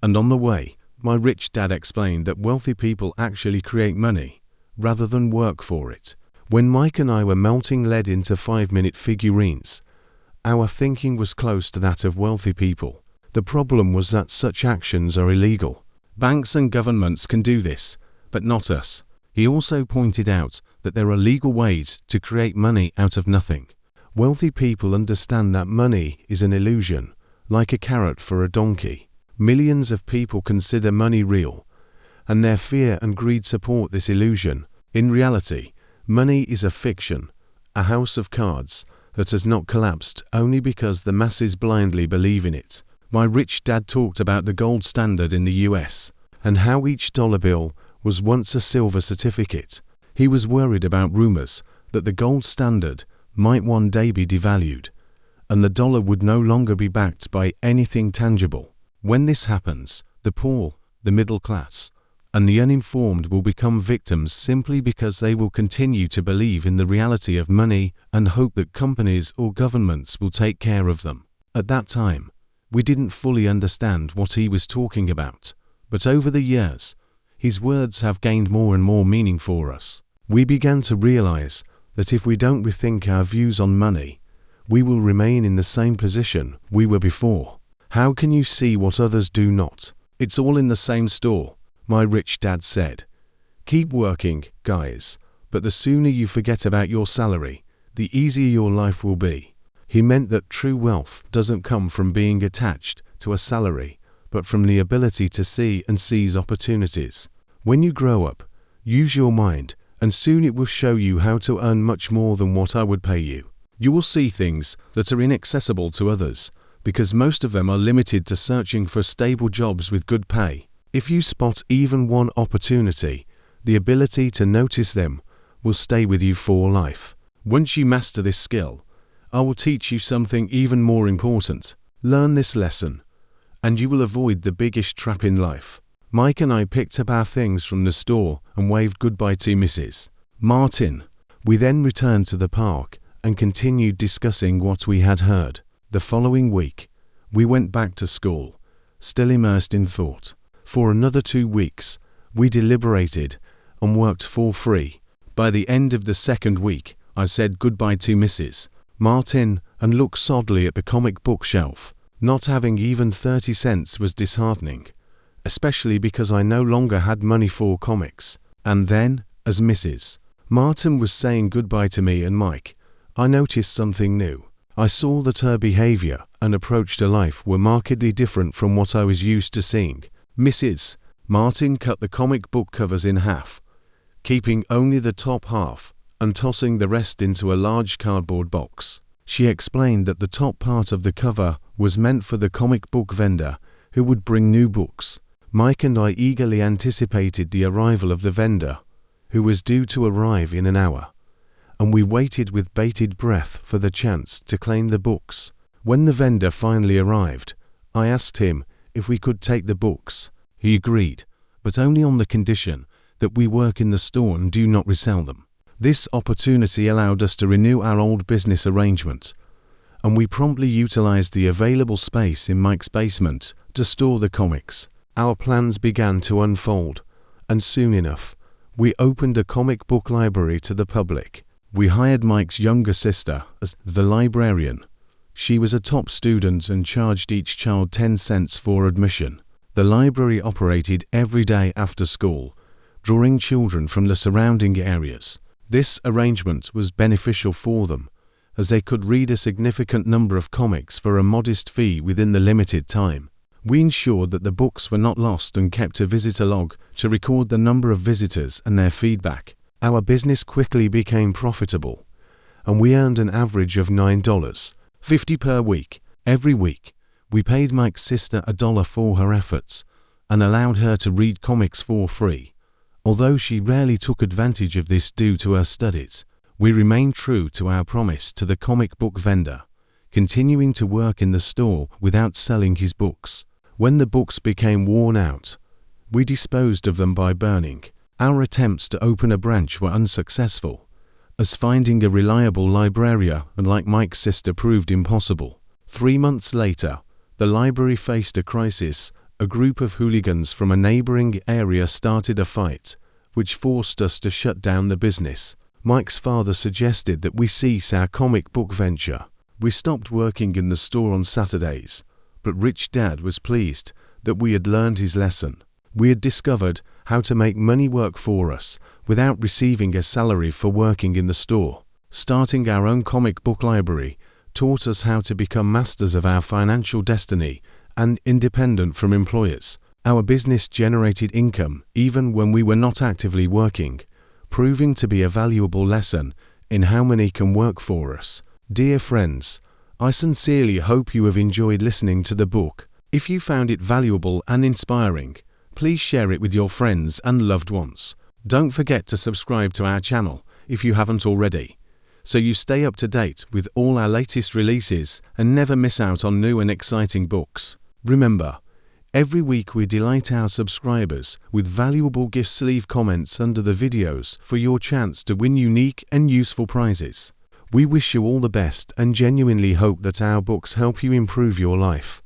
and on the way, my rich dad explained that wealthy people actually create money, rather than work for it. When Mike and I were melting lead into 5-minute figurines, our thinking was close to that of wealthy people. The problem was that such actions are illegal. Banks and governments can do this, but not us. He also pointed out that there are legal ways to create money out of nothing. Wealthy people understand that money is an illusion, like a carrot for a donkey. Millions of people consider money real, and their fear and greed support this illusion. In reality, money is a fiction, a house of cards that has not collapsed only because the masses blindly believe in it. My rich dad talked about the gold standard in the US, and how each dollar bill was once a silver certificate. He was worried about rumors that the gold standard might one day be devalued, and the dollar would no longer be backed by anything tangible. When this happens, the poor, the middle class, and the uninformed will become victims simply because they will continue to believe in the reality of money and hope that companies or governments will take care of them. At that time, we didn't fully understand what he was talking about, but over the years, his words have gained more and more meaning for us. We began to realize that if we don't rethink our views on money, we will remain in the same position we were before. How can you see what others do not? It's all in the same store, my rich dad said. Keep working, guys, but the sooner you forget about your salary, the easier your life will be. He meant that true wealth doesn't come from being attached to a salary, but from the ability to see and seize opportunities. When you grow up, use your mind, and soon it will show you how to earn much more than what I would pay you. You will see things that are inaccessible to others, because most of them are limited to searching for stable jobs with good pay. If you spot even one opportunity The ability to notice them will stay with you for life. Once you master this skill, I will teach you something even more important. Learn this lesson, and you will avoid the biggest trap in life. Mike and I picked up our things from the store and waved goodbye to Mrs. Martin. We then returned to the park and continued discussing what we had heard. The following week, we went back to school, still immersed in thought. For another 2 weeks, we deliberated and worked for free. By the end of the second week, I said goodbye to Mrs. Martin and looked sadly at the comic book shelf. Not having even 30 cents was disheartening, especially because I no longer had money for comics. And then, as Mrs. Martin was saying goodbye to me and Mike, I noticed something new. I saw that her behavior and approach to life were markedly different from what I was used to seeing. Mrs. Martin cut the comic book covers in half, keeping only the top half and tossing the rest into a large cardboard box. She explained that the top part of the cover was meant for the comic book vendor who would bring new books. Mike and I eagerly anticipated the arrival of the vendor, who was due to arrive in an hour, and we waited with bated breath for the chance to claim the books. When the vendor finally arrived, I asked him if we could take the books. He agreed, but only on the condition that we work in the store and do not resell them. This opportunity allowed us to renew our old business arrangement, and we promptly utilized the available space in Mike's basement to store the comics. Our plans began to unfold, and soon enough, we opened a comic book library to the public. We hired Mike's younger sister as the librarian. She was a top student and charged each child 10 cents for admission. The library operated every day after school, drawing children from the surrounding areas. This arrangement was beneficial for them, as they could read a significant number of comics for a modest fee within the limited time. We ensured that the books were not lost and kept a visitor log to record the number of visitors and their feedback. Our business quickly became profitable, and we earned an average of $9.50 per week. Every week, we paid Mike's sister $1 for her efforts and allowed her to read comics for free. Although she rarely took advantage of this due to her studies, we remained true to our promise to the comic book vendor, continuing to work in the store without selling his books. When the books became worn out, we disposed of them by burning. Our attempts to open a branch were unsuccessful, as finding a reliable librarian like Mike's sister proved impossible. 3 months later, the library faced a crisis. A group of hooligans from a neighboring area started a fight, which forced us to shut down the business. Mike's father suggested that we cease our comic book venture. We stopped working in the store on Saturdays, but Rich Dad was pleased that we had learned his lesson. We had discovered how to make money work for us without receiving a salary for working in the store. Starting our own comic book library taught us how to become masters of our financial destiny and independent from employers. Our business generated income even when we were not actively working, proving to be a valuable lesson in how money can work for us. Dear friends, I sincerely hope you have enjoyed listening to the book. If you found it valuable and inspiring, please share it with your friends and loved ones. Don't forget to subscribe to our channel if you haven't already, so you stay up to date with all our latest releases and never miss out on new and exciting books. Remember, every week we delight our subscribers with valuable gifts. Leave comments under the videos for your chance to win unique and useful prizes. We wish you all the best and genuinely hope that our books help you improve your life.